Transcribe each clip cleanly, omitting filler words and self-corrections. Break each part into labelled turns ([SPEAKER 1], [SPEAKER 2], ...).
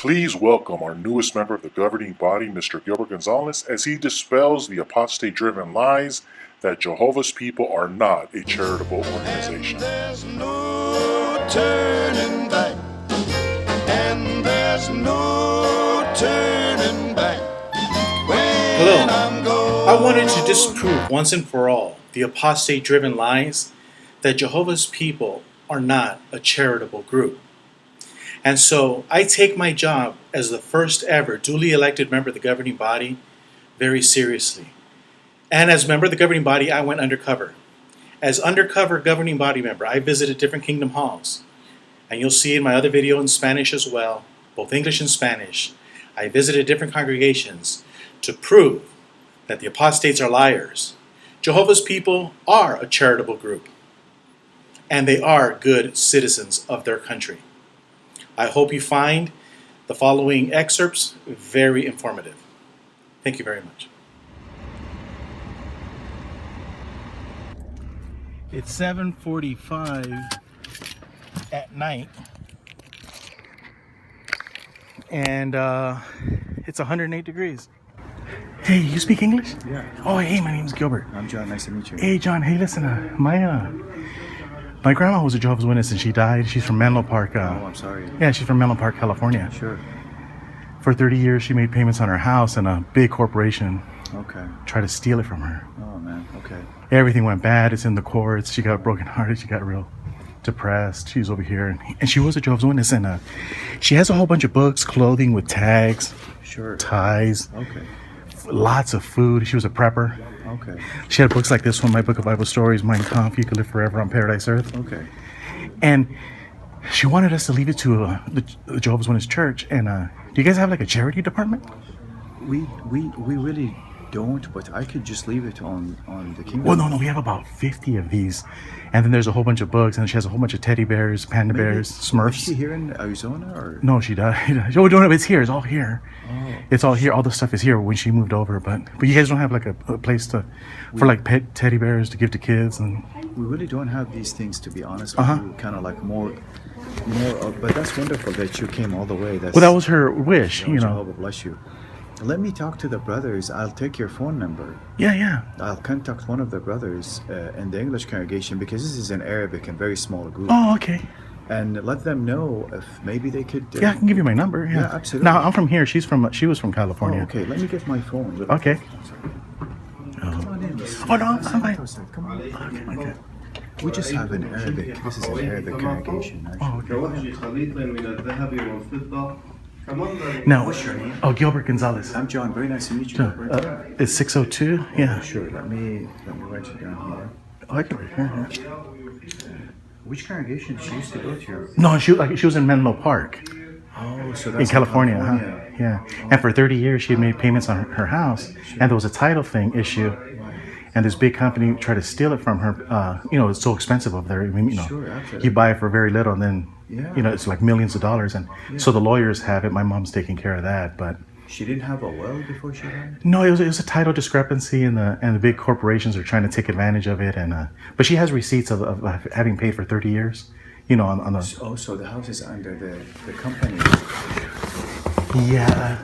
[SPEAKER 1] Please welcome our newest member of the governing body, Mr. Gilbert Gonzalez, as he dispels the apostate-driven lies that Jehovah's people are not a charitable organization.
[SPEAKER 2] There's no turning back. And there's no turning back.
[SPEAKER 3] Hello. I wanted to disprove once and for all the apostate-driven lies that Jehovah's people are not a charitable group. And so I take my job as the first ever duly elected member of the governing body very seriously. And as member of the governing body, I went undercover. As undercover governing body member, I visited different kingdom halls. And you'll see in my other video in Spanish as well, both English and Spanish, I visited different congregations to prove that the apostates are liars. Jehovah's people are a charitable group. And they are good citizens of their country. I hope you find the following excerpts very informative. Thank you very much. It's 7:45 at night, and it's 108 degrees. Hey, you speak English?
[SPEAKER 4] Yeah.
[SPEAKER 3] Oh, hey, my name's Gilbert.
[SPEAKER 4] I'm John. Nice to meet you.
[SPEAKER 3] Hey, John. Hey, listen, my grandma was a Jehovah's Witness and she died. She's from Menlo Park.
[SPEAKER 4] Oh, I'm sorry.
[SPEAKER 3] Yeah, she's from Menlo Park, California.
[SPEAKER 4] Sure.
[SPEAKER 3] For 30 years, she made payments on her house, and a big corporation
[SPEAKER 4] Okay.
[SPEAKER 3] tried to steal it from her.
[SPEAKER 4] Oh, man. Okay.
[SPEAKER 3] Everything went bad. It's in the courts. She got brokenhearted. She got real depressed. She's over here. And she was a Jehovah's Witness. And she has a whole bunch of books, clothing with tags,
[SPEAKER 4] Sure.
[SPEAKER 3] ties,
[SPEAKER 4] Okay.
[SPEAKER 3] lots of food. She was a prepper.
[SPEAKER 4] Okay.
[SPEAKER 3] She had books like this one, my book of Bible stories, Mein Kampf, You Could Live Forever on Paradise Earth.
[SPEAKER 4] Okay.
[SPEAKER 3] And she wanted us to leave it to the Jehovah's Witness church. And do you guys have like a charity department?
[SPEAKER 4] We really don't, but I could just leave it on the kingdom.
[SPEAKER 3] Well, no, we have about 50 of these. And then there's a whole bunch of books, and she has a whole bunch of teddy bears, panda bears,
[SPEAKER 4] Is
[SPEAKER 3] Smurfs.
[SPEAKER 4] she here in Arizona or?
[SPEAKER 3] No, she died. Oh, no, it's here. It's all here.
[SPEAKER 4] Oh.
[SPEAKER 3] It's all here. All the stuff is here when she moved over. But you guys don't have like a place for like pet teddy bears to give to kids and.
[SPEAKER 4] We really don't have these things, to be honest with you. Kind of like more. But that's wonderful that you came all the way. That's,
[SPEAKER 3] Well, that was her wish, you know.
[SPEAKER 4] Jehovah bless you. Let me talk to the brothers. I'll take your phone number.
[SPEAKER 3] Yeah.
[SPEAKER 4] I'll contact one of the brothers in the English congregation because this is an Arabic and very small group.
[SPEAKER 3] Oh, okay.
[SPEAKER 4] And let them know if maybe they could.
[SPEAKER 3] Yeah, I can give you my number.
[SPEAKER 4] Yeah, absolutely.
[SPEAKER 3] Now I'm from here. She was from California.
[SPEAKER 4] Oh, okay. Let me get my phone.
[SPEAKER 3] Okay.
[SPEAKER 4] Come on in.
[SPEAKER 3] Oh no, I'm fine.
[SPEAKER 4] Come on.
[SPEAKER 3] Okay.
[SPEAKER 4] We just have an Arabic. This is an Arabic congregation. Actually.
[SPEAKER 3] Now, Gilbert Gonzalez.
[SPEAKER 4] I'm John. Very nice to meet you.
[SPEAKER 3] It's 602. Yeah.
[SPEAKER 4] Sure. Let me write it down here.
[SPEAKER 3] Oh, I can read here.
[SPEAKER 4] Which congregation she used to go to?
[SPEAKER 3] No, she was in Menlo Park.
[SPEAKER 4] Oh, so that's
[SPEAKER 3] In California, Yeah. And for 30 years, she had made payments on her house, and there was a title thing issue, and this big company tried to steal it from her. It's so expensive over there. I mean,
[SPEAKER 4] Sure, absolutely.
[SPEAKER 3] you buy it for very little, and then,
[SPEAKER 4] Yeah.
[SPEAKER 3] it's like millions of dollars, and so the lawyers have it. My mom's taking care of that, but
[SPEAKER 4] She didn't have a well before she died?
[SPEAKER 3] no, it was a title discrepancy, and the big corporations are trying to take advantage of it, and but she has receipts of having paid for 30 years, on the.
[SPEAKER 4] Oh, so the house is under the company.
[SPEAKER 3] Yeah,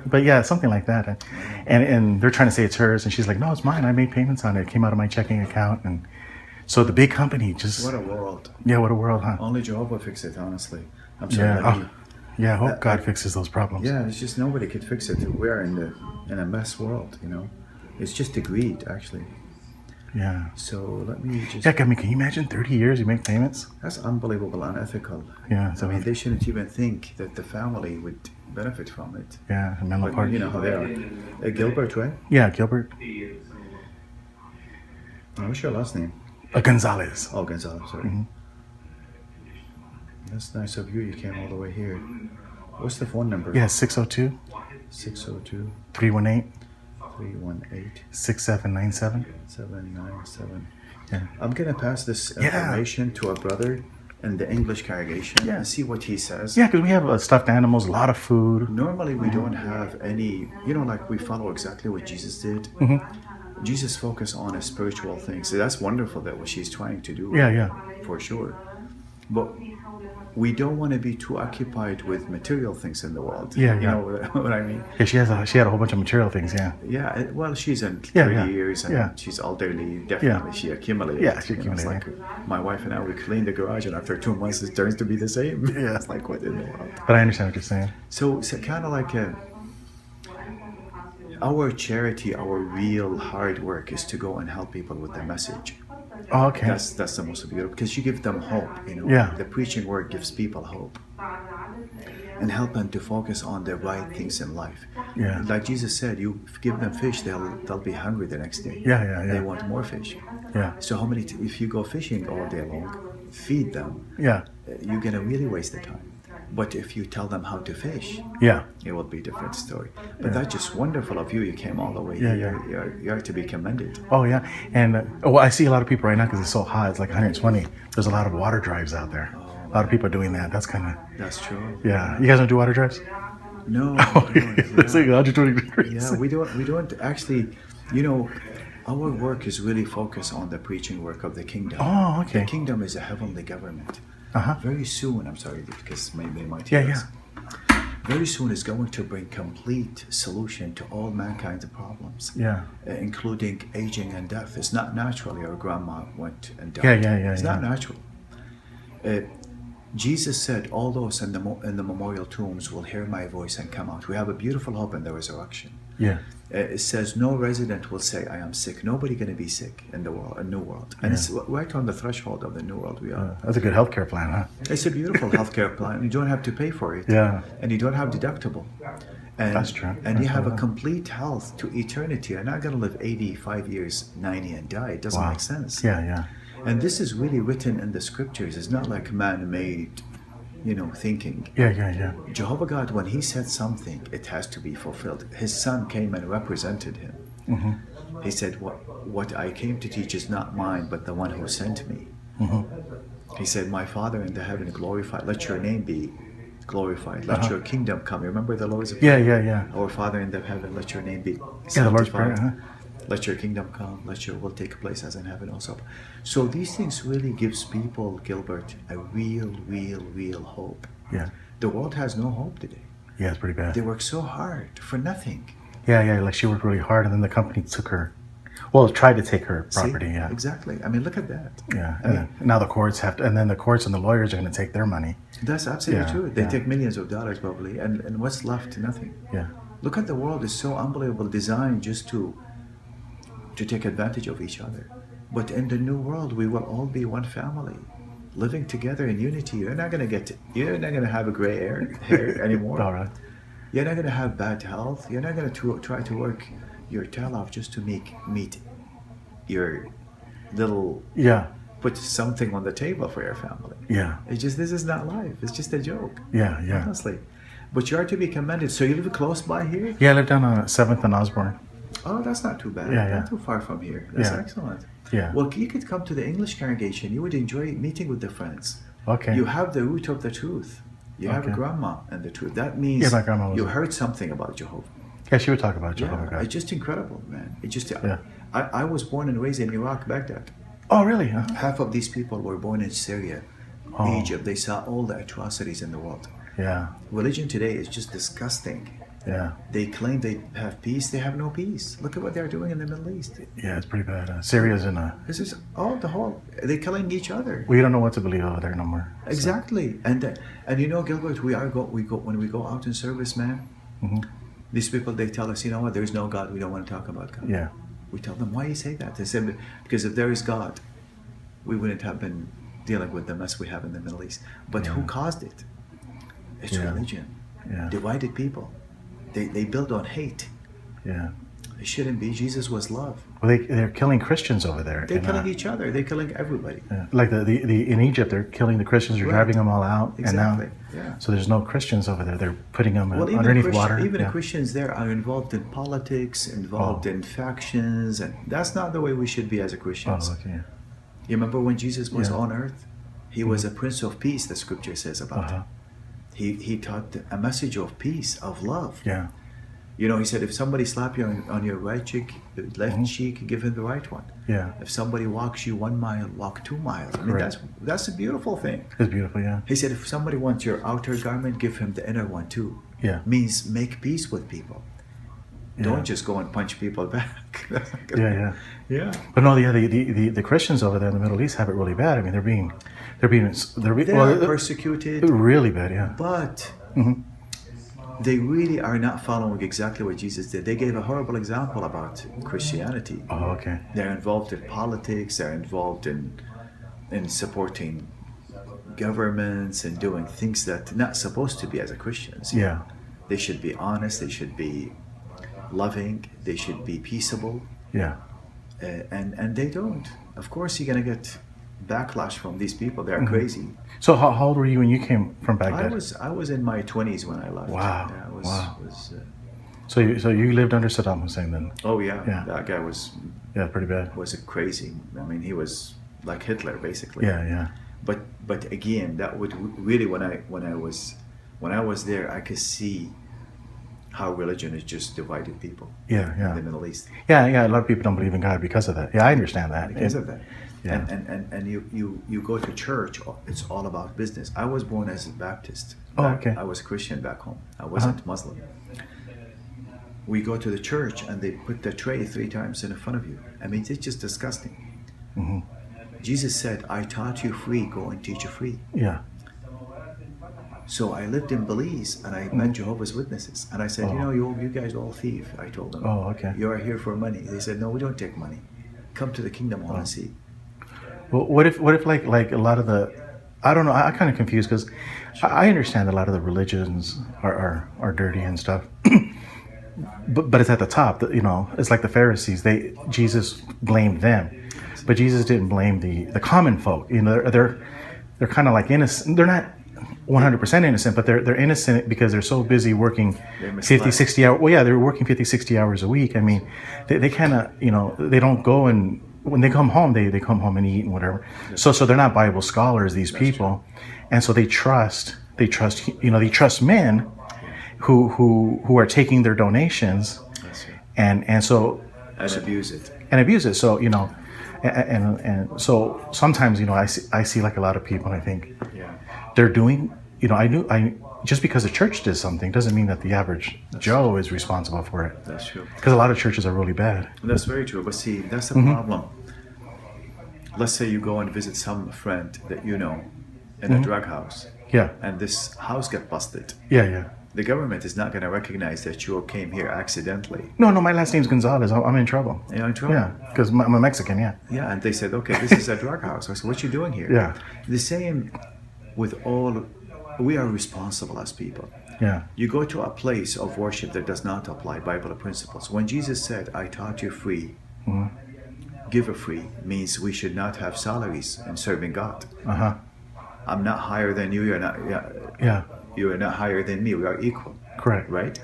[SPEAKER 3] but yeah, something like that, and they're trying to say it's hers, and she's like, no, it's mine. I made payments on it. It came out of my checking account, and so the big company just.
[SPEAKER 4] What a world.
[SPEAKER 3] Yeah, what a world, huh?
[SPEAKER 4] Only Jehovah fix it, honestly. I'm sorry.
[SPEAKER 3] Yeah, yeah. I hope God fixes those problems.
[SPEAKER 4] Yeah, it's just nobody could fix it. We're in a mess world, It's just the greed, actually.
[SPEAKER 3] Yeah.
[SPEAKER 4] So let me just.
[SPEAKER 3] Yeah, I mean, can you imagine 30 years you make payments?
[SPEAKER 4] That's unbelievable, unethical.
[SPEAKER 3] Yeah. So
[SPEAKER 4] They shouldn't even think that the family would benefit from it.
[SPEAKER 3] yeah, in Menlo
[SPEAKER 4] But
[SPEAKER 3] Park.
[SPEAKER 4] you know how they are. Gilbert, right?
[SPEAKER 3] Yeah, Gilbert
[SPEAKER 4] What's your last name?
[SPEAKER 3] Gonzalez.
[SPEAKER 4] Oh, Gonzalez, sorry.
[SPEAKER 3] Mm-hmm.
[SPEAKER 4] That's nice of you. You came all the way here. What's the phone number?
[SPEAKER 3] Yeah, 602
[SPEAKER 4] 602
[SPEAKER 3] 318
[SPEAKER 4] 318
[SPEAKER 3] 6797.
[SPEAKER 4] 797.
[SPEAKER 3] Yeah.
[SPEAKER 4] I'm going to pass this information to a brother in the English congregation and see what he says.
[SPEAKER 3] Yeah, because we have stuffed animals, a lot of food.
[SPEAKER 4] Normally, we don't have any, like we follow exactly what Jesus did. Jesus focused on a spiritual things. So that's wonderful that what she's trying to do.
[SPEAKER 3] Yeah.
[SPEAKER 4] For sure. But we don't want to be too occupied with material things in the world.
[SPEAKER 3] Yeah,
[SPEAKER 4] You
[SPEAKER 3] yeah.
[SPEAKER 4] know what I mean?
[SPEAKER 3] Yeah, she had a whole bunch of material things. Yeah.
[SPEAKER 4] Yeah, well, she's in 30
[SPEAKER 3] Yeah, yeah.
[SPEAKER 4] years and
[SPEAKER 3] Yeah.
[SPEAKER 4] she's elderly. Definitely, she accumulated.
[SPEAKER 3] Yeah, she
[SPEAKER 4] You know, it's
[SPEAKER 3] accumulated.
[SPEAKER 4] like my wife and I, we cleaned the garage, and after 2 months, it turns to be the same.
[SPEAKER 3] Yeah.
[SPEAKER 4] It's like, what in the world?
[SPEAKER 3] But I understand what you're saying.
[SPEAKER 4] So kind of like our charity, our real hard work is to go and help people with the message.
[SPEAKER 3] Oh, okay.
[SPEAKER 4] That's the most beautiful, because you give them hope. You know,
[SPEAKER 3] Yeah.
[SPEAKER 4] the preaching work gives people hope and help them to focus on the right things in life.
[SPEAKER 3] Yeah.
[SPEAKER 4] Like Jesus said, you give them fish, they'll be hungry the next day.
[SPEAKER 3] Yeah, yeah, yeah.
[SPEAKER 4] They want more fish.
[SPEAKER 3] Yeah.
[SPEAKER 4] So how many? If you go fishing all day long, feed them,
[SPEAKER 3] Yeah.
[SPEAKER 4] you're gonna really waste the time. But if you tell them how to fish,
[SPEAKER 3] Yeah.
[SPEAKER 4] it will be a different story. But that's just wonderful of you. You came all the way
[SPEAKER 3] Yeah,
[SPEAKER 4] here.
[SPEAKER 3] yeah.
[SPEAKER 4] You're to be commended.
[SPEAKER 3] Oh, yeah. And well, I see a lot of people right now because it's so hot. It's like 120. There's a lot of water drives out there. A lot of people are doing that. That's kind of,
[SPEAKER 4] That's true.
[SPEAKER 3] yeah. You guys don't do water drives?
[SPEAKER 4] No.
[SPEAKER 3] It's like 120 degrees.
[SPEAKER 4] Yeah, we don't actually. You know, our work is really focused on the preaching work of the kingdom.
[SPEAKER 3] Oh, okay.
[SPEAKER 4] The kingdom is a heavenly government.
[SPEAKER 3] Uh-huh.
[SPEAKER 4] Very soon, I'm sorry because maybe my
[SPEAKER 3] Yeah,
[SPEAKER 4] tears. Very soon is going to bring complete solution to all mankind's problems.
[SPEAKER 3] Yeah.
[SPEAKER 4] Including aging and death. It's not natural. Your grandma went and died.
[SPEAKER 3] Yeah,
[SPEAKER 4] It's
[SPEAKER 3] yeah.
[SPEAKER 4] not natural. Jesus said, all those in the memorial tombs will hear my voice and come out. We have a beautiful hope in the resurrection.
[SPEAKER 3] Yeah.
[SPEAKER 4] It says no resident will say, I am sick. Nobody going to be sick in the world, a new world. And it's right on the threshold of the new world we are.
[SPEAKER 3] That's a good healthcare plan, huh?
[SPEAKER 4] It's a beautiful healthcare plan. You don't have to pay for it.
[SPEAKER 3] Yeah.
[SPEAKER 4] And you don't have deductible. And,
[SPEAKER 3] That's true.
[SPEAKER 4] And you
[SPEAKER 3] That's
[SPEAKER 4] have a
[SPEAKER 3] right.
[SPEAKER 4] complete health to eternity. You're not going to live 85 years, 90 and die. It doesn't
[SPEAKER 3] Wow.
[SPEAKER 4] make sense.
[SPEAKER 3] Yeah, yeah.
[SPEAKER 4] And this is really written in the scriptures. It's not like man-made, thinking.
[SPEAKER 3] Yeah.
[SPEAKER 4] Jehovah God, when he said something, it has to be fulfilled. His son came and represented him.
[SPEAKER 3] Mm-hmm.
[SPEAKER 4] He said, what I came to teach is not mine, but the one who sent me.
[SPEAKER 3] Mm-hmm.
[SPEAKER 4] He said, my Father in the heaven glorified. Let your name be glorified. Let your kingdom come. Remember the Lord's Prayer?
[SPEAKER 3] Yeah.
[SPEAKER 4] Our Father in the heaven, let your name be
[SPEAKER 3] Yeah, the Lord's
[SPEAKER 4] sanctified.
[SPEAKER 3] Prayer.
[SPEAKER 4] Let your kingdom come. Let your will take place as in heaven also. So these things really gives people, Gilbert, a real hope.
[SPEAKER 3] Yeah.
[SPEAKER 4] The world has no hope today.
[SPEAKER 3] Yeah, it's pretty bad.
[SPEAKER 4] They work so hard for nothing.
[SPEAKER 3] Yeah. Like she worked really hard, and then the company took her. Well, tried to take her
[SPEAKER 4] See?
[SPEAKER 3] property. Yeah.
[SPEAKER 4] Exactly. I mean, look at that.
[SPEAKER 3] Yeah.
[SPEAKER 4] I
[SPEAKER 3] And
[SPEAKER 4] mean,
[SPEAKER 3] then, now the courts have to, and then the courts and the lawyers are going to take their money.
[SPEAKER 4] that's absolutely
[SPEAKER 3] Yeah,
[SPEAKER 4] true. They
[SPEAKER 3] yeah.
[SPEAKER 4] take millions of dollars probably, and what's left? Nothing.
[SPEAKER 3] Yeah.
[SPEAKER 4] Look at the world. It's so unbelievable, designed just to take advantage of each other. But in the new world, we will all be one family, living together in unity. You're not gonna have a gray hair anymore.
[SPEAKER 3] All right.
[SPEAKER 4] You're not gonna have bad health. You're not gonna try to work your tail off just to meet your little,
[SPEAKER 3] Yeah.
[SPEAKER 4] put something on the table for your family.
[SPEAKER 3] Yeah.
[SPEAKER 4] This is not life. It's just a joke.
[SPEAKER 3] Yeah.
[SPEAKER 4] Honestly. But you are to be commended. So you live close by here?
[SPEAKER 3] Yeah, I live down on 7th and Osborne.
[SPEAKER 4] Oh, that's not too bad.
[SPEAKER 3] Yeah.
[SPEAKER 4] Not too far from here. That's
[SPEAKER 3] Yeah.
[SPEAKER 4] excellent.
[SPEAKER 3] Yeah.
[SPEAKER 4] Well, you could come to the English congregation. You would enjoy meeting with the friends.
[SPEAKER 3] Okay.
[SPEAKER 4] You have the root of the truth. You have a
[SPEAKER 3] Okay.
[SPEAKER 4] grandma and the truth. That means
[SPEAKER 3] Yeah, my grandma was
[SPEAKER 4] you
[SPEAKER 3] a-
[SPEAKER 4] heard something about Jehovah.
[SPEAKER 3] Yeah, she would talk about Jehovah God.
[SPEAKER 4] It's just incredible, man.
[SPEAKER 3] Yeah.
[SPEAKER 4] I was born and raised in Iraq, Baghdad.
[SPEAKER 3] Oh, really? Huh?
[SPEAKER 4] Half of these people were born in Syria,
[SPEAKER 3] Oh.
[SPEAKER 4] Egypt. They saw all the atrocities in the world.
[SPEAKER 3] Yeah.
[SPEAKER 4] Religion today is just disgusting.
[SPEAKER 3] Yeah.
[SPEAKER 4] They claim they have peace. They have no peace. Look at what they're doing in the Middle East.
[SPEAKER 3] Yeah, it's pretty bad. Syria's in a.
[SPEAKER 4] This is they're killing each other.
[SPEAKER 3] We don't know what to believe over there no more. So,
[SPEAKER 4] Exactly. And Gilbert, we go when we go out in service, man.
[SPEAKER 3] Mhm.
[SPEAKER 4] These people, they tell us, you know what? There is no God. We don't want to talk about God.
[SPEAKER 3] Yeah.
[SPEAKER 4] We tell them, why you say that? They said, because if there is God, we wouldn't have been dealing with the mess we have in the Middle East. But who caused it? It's
[SPEAKER 3] Yeah.
[SPEAKER 4] religion.
[SPEAKER 3] Yeah.
[SPEAKER 4] Divided people. They build on hate.
[SPEAKER 3] Yeah.
[SPEAKER 4] It shouldn't be. Jesus was love.
[SPEAKER 3] Well, they're killing Christians over there.
[SPEAKER 4] They're
[SPEAKER 3] in,
[SPEAKER 4] killing each other. They're killing everybody.
[SPEAKER 3] yeah. Like the in Egypt, they're killing the Christians. They're
[SPEAKER 4] Right.
[SPEAKER 3] driving them all out,
[SPEAKER 4] Exactly.
[SPEAKER 3] and now
[SPEAKER 4] Yeah.
[SPEAKER 3] so there's no Christians over there. They're putting them
[SPEAKER 4] Well,
[SPEAKER 3] underneath water.
[SPEAKER 4] Even
[SPEAKER 3] Yeah.
[SPEAKER 4] Christians there are involved in politics, involved
[SPEAKER 3] Oh.
[SPEAKER 4] in factions, and that's not the way we should be as a Christians.
[SPEAKER 3] Oh, okay.
[SPEAKER 4] You remember when Jesus was
[SPEAKER 3] Yeah.
[SPEAKER 4] on earth? He was a Prince of Peace, the scripture says about
[SPEAKER 3] Uh-huh.
[SPEAKER 4] him. He taught a message of peace, of love.
[SPEAKER 3] Yeah.
[SPEAKER 4] You know, he said, if somebody slap you on your right cheek, left cheek, give him the right one.
[SPEAKER 3] Yeah.
[SPEAKER 4] If somebody walks you 1 mile, walk 2 miles. I mean,
[SPEAKER 3] Correct.
[SPEAKER 4] that's a beautiful thing.
[SPEAKER 3] It's beautiful, yeah.
[SPEAKER 4] He said, if somebody wants your outer garment, give him the inner one too.
[SPEAKER 3] Yeah.
[SPEAKER 4] Means make peace with people.
[SPEAKER 3] Yeah.
[SPEAKER 4] Don't just go and punch people back.
[SPEAKER 3] Yeah.
[SPEAKER 4] Yeah.
[SPEAKER 3] But no, yeah, the Christians over there in the Middle East have it really bad. I mean, they're
[SPEAKER 4] persecuted,
[SPEAKER 3] really bad, yeah.
[SPEAKER 4] but they really are not following exactly what Jesus did. They gave a horrible example about Christianity.
[SPEAKER 3] Oh, okay.
[SPEAKER 4] They're involved in politics. They're involved in supporting governments and doing things that not supposed to be as a Christians.
[SPEAKER 3] Yeah.
[SPEAKER 4] They should be honest. They should be loving. They should be peaceable.
[SPEAKER 3] Yeah.
[SPEAKER 4] And they don't. Of course, you're gonna get backlash from these people. They're crazy.
[SPEAKER 3] So how old were you when you came from Baghdad?
[SPEAKER 4] I was in my 20s when I left.
[SPEAKER 3] Wow.
[SPEAKER 4] Yeah,
[SPEAKER 3] Wow.
[SPEAKER 4] Was,
[SPEAKER 3] So you lived under Saddam Hussein then?
[SPEAKER 4] oh yeah.
[SPEAKER 3] Yeah.
[SPEAKER 4] That guy was
[SPEAKER 3] Pretty bad.
[SPEAKER 4] a crazy. I mean, he was like Hitler basically.
[SPEAKER 3] Yeah.
[SPEAKER 4] But again, that would really when I was there, I could see how religion has just divided people
[SPEAKER 3] Yeah.
[SPEAKER 4] in the Middle East
[SPEAKER 3] Yeah. A lot of people don't believe in God because of that. Yeah, I understand that.
[SPEAKER 4] because of that.
[SPEAKER 3] Yeah.
[SPEAKER 4] And you go to church, it's all about business. I was born as a Baptist.
[SPEAKER 3] Oh, okay.
[SPEAKER 4] I was Christian back home. I wasn't Muslim. We go to the church and they put the tray 3 times in front of you. I mean, it's just disgusting. Jesus said, I taught you free, go and teach you free.
[SPEAKER 3] Yeah.
[SPEAKER 4] So I lived in Belize and I met Jehovah's Witnesses. And I said, you guys all thief. I told them.
[SPEAKER 3] Oh, okay.
[SPEAKER 4] You are here for money. They said, no, we don't take money. Come to the kingdom hall and see.
[SPEAKER 3] Well, what if like a lot of the, I don't know, I kind of confused because I understand a lot of the religions are dirty and stuff, but it's at the top. It's like the Pharisees. Jesus blamed them, but Jesus didn't blame the common folk. They're kind of like innocent. They're not 100% innocent, but they're innocent because they're so busy working 50, 60 hours. Well, yeah, they're working 50, 60 hours a week. I mean, they kind of, they don't go and, when they come home, they come home and eat and whatever. So they're not Bible scholars, these people. And so they trust men who are taking their donations and
[SPEAKER 4] abuse it.
[SPEAKER 3] And abuse it. So, and so sometimes, I see like a lot of people and I think they're doing, just because the church did something doesn't mean that the average Joe is responsible for it.
[SPEAKER 4] That's true.
[SPEAKER 3] Because a lot of churches are really bad.
[SPEAKER 4] That's very true. But see, that's the problem. Let's say you go and visit some friend that you know in a drug house.
[SPEAKER 3] Yeah.
[SPEAKER 4] And this house got busted.
[SPEAKER 3] Yeah.
[SPEAKER 4] The government is not going to recognize that you came here accidentally.
[SPEAKER 3] No, my last name's Gonzalez. I'm in trouble.
[SPEAKER 4] You're in trouble.
[SPEAKER 3] Yeah, because I'm a Mexican, yeah.
[SPEAKER 4] Yeah, and they said, okay, this is a drug house. I said, what you doing here?
[SPEAKER 3] Yeah.
[SPEAKER 4] The same with all, we are responsible as people.
[SPEAKER 3] Yeah.
[SPEAKER 4] You go to a place of worship that does not apply Bible principles. When Jesus said, I taught you free, give a free, means we should not have salaries in serving God. I'm not higher than you, you're not, you are not higher than me, we are equal.
[SPEAKER 3] Correct.
[SPEAKER 4] Right?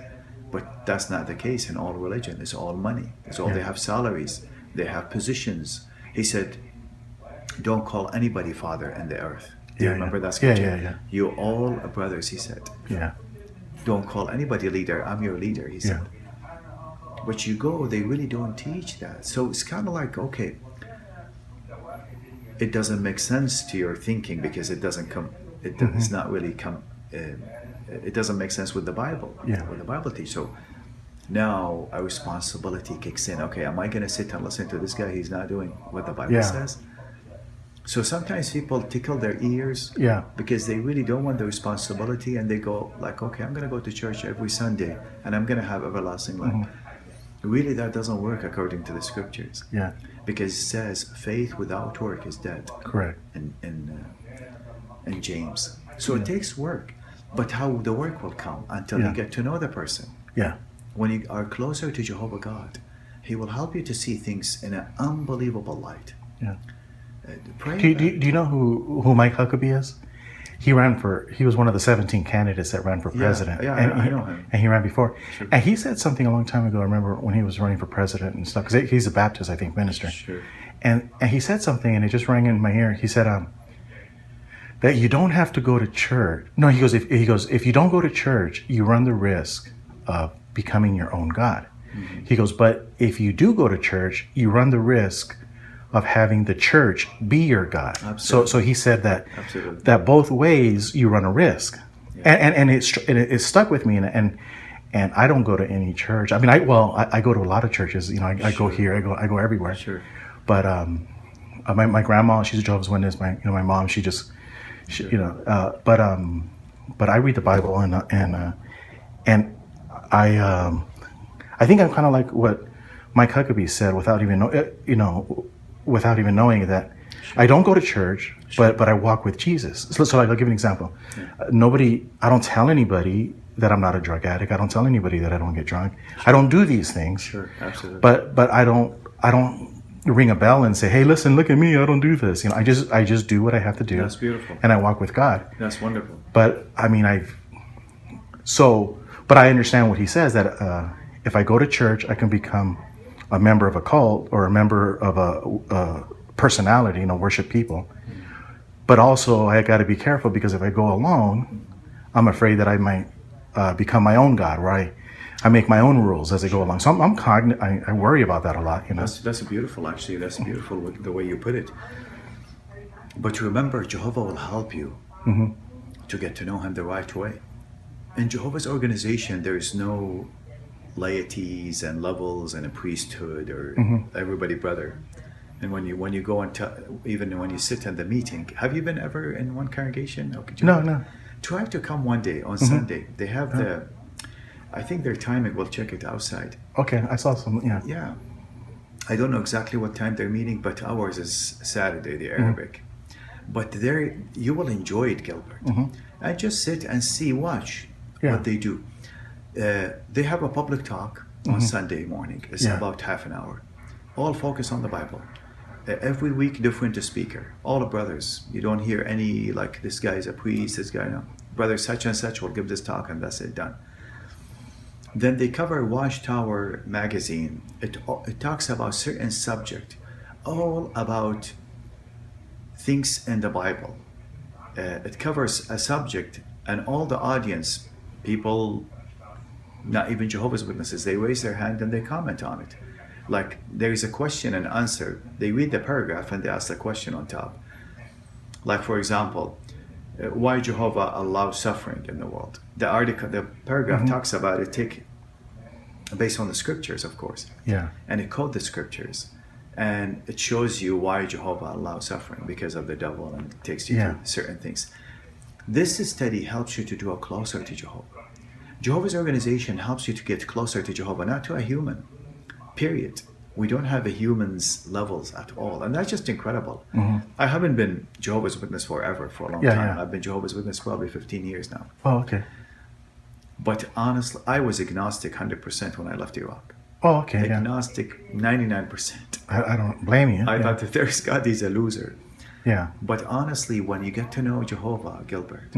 [SPEAKER 4] But that's not the case in all religion. It's all money. It's all, they have salaries, they have positions. He said, don't call anybody father in the earth. Do you remember that scripture? Yeah. You all are brothers, he said.
[SPEAKER 3] Yeah.
[SPEAKER 4] Don't call anybody leader. I'm your leader, he said. But you go, they really don't teach that. So it's kind of like, okay, it doesn't make sense to your thinking because it doesn't come, it's not really come, it doesn't make sense with the Bible. With the Bible teach. So now a responsibility kicks in. Okay, am I going to sit and listen to this guy? He's not doing what the Bible says. So sometimes people tickle their ears because they really don't want the responsibility and they go like, okay, I'm going to go to church every Sunday and I'm going to have everlasting life. Really, that doesn't work according to the scriptures.
[SPEAKER 3] Yeah.
[SPEAKER 4] Because it says faith without work is dead.
[SPEAKER 3] Correct.
[SPEAKER 4] In James. So it takes work. But how the work will come until you get to know the person.
[SPEAKER 3] Yeah.
[SPEAKER 4] When you are closer to Jehovah God, he will help you to see things in an unbelievable light.
[SPEAKER 3] Yeah.
[SPEAKER 4] Pray.
[SPEAKER 3] Do you know who Mike Huckabee is? He was one of the 17 candidates that ran for president.
[SPEAKER 4] I know him.
[SPEAKER 3] And he ran before.
[SPEAKER 4] Sure.
[SPEAKER 3] And he said something a long time ago, I remember when he was running for president and stuff, because he's a Baptist, I think, minister.
[SPEAKER 4] Sure.
[SPEAKER 3] And he said something and it just rang in my ear. He said, that you don't have to go to church. No, he goes, if you don't go to church, you run the risk of becoming your own God. He goes, but if you do go to church, you run the risk of having the church be your God. So he said that that both ways you run a risk, and it stuck with me, and I don't go to any church. I mean, I go to a lot of churches. You know, I go here, I go everywhere.
[SPEAKER 4] Sure.
[SPEAKER 3] But my grandma, she's a Jehovah's Witness. My mom, but I read the Bible, and I think I'm kind of like what Mike Huckabee said, without even knowing that I don't go to church, but I walk with Jesus. So like, I'll give you an example. I don't tell anybody that I'm not a drug addict. I don't tell anybody that I don't get drunk. I don't do these things.
[SPEAKER 4] Sure, absolutely.
[SPEAKER 3] But I don't ring a bell and say, hey, listen, look at me, I don't do this. You know, I just do what I have to do.
[SPEAKER 4] That's beautiful.
[SPEAKER 3] And I walk with God.
[SPEAKER 4] That's wonderful.
[SPEAKER 3] But I mean, but I understand what he says, that if I go to church, I can become a member of a cult or a member of a personality, worship people. But also I got to be careful, because if I go alone, I'm afraid that I might become my own God, where I make my own rules as I go along. So I'm cognizant. I worry about that a lot.
[SPEAKER 4] That's beautiful, actually. That's beautiful the way you put it. But remember, Jehovah will help you to get to know him the right way. In Jehovah's organization, there is no laities and levels and a priesthood or everybody brother. And when you go and even when you sit in the meeting, have you been ever in one congregation?
[SPEAKER 3] No.
[SPEAKER 4] Try to come one day on Sunday. They have I think their timing, we'll check it outside.
[SPEAKER 3] Okay, I saw some,
[SPEAKER 4] Yeah. I don't know exactly what time they're meeting, but ours is Saturday, the Arabic. But there, you will enjoy it, Gilbert. And just sit and watch what they do. They have a public talk on Sunday morning. It's about half an hour. All focus on the Bible. Every week, different speaker. All the brothers. You don't hear any, like, this guy is a priest, this guy, no. Brother such and such will give this talk, and that's it, done. Then they cover Watchtower magazine. It talks about certain subject, all about things in the Bible. It covers a subject, and all the audience, people, not even Jehovah's Witnesses, they raise their hand and they comment on it. Like, there is a question and answer. They read the paragraph and they ask the question on top. Like, for example, why Jehovah allows suffering in the world? The paragraph talks about it, based on the scriptures, of course.
[SPEAKER 3] Yeah.
[SPEAKER 4] And it quotes the scriptures. And it shows you why Jehovah allows suffering, because of the devil, and it takes you to certain things. This study helps you to draw closer to Jehovah. Jehovah's organization helps you to get closer to Jehovah, not to a human, period. We don't have a human's levels at all. And that's just incredible. I haven't been Jehovah's Witness for a long time.
[SPEAKER 3] Yeah.
[SPEAKER 4] I've been Jehovah's Witness probably 15 years now.
[SPEAKER 3] Oh, okay.
[SPEAKER 4] But honestly, I was agnostic 100% when I left Iraq.
[SPEAKER 3] Oh, okay.
[SPEAKER 4] Agnostic 99%.
[SPEAKER 3] I don't blame you.
[SPEAKER 4] I thought, if there's God, he's a loser.
[SPEAKER 3] Yeah.
[SPEAKER 4] But honestly, when you get to know Jehovah, Gilbert,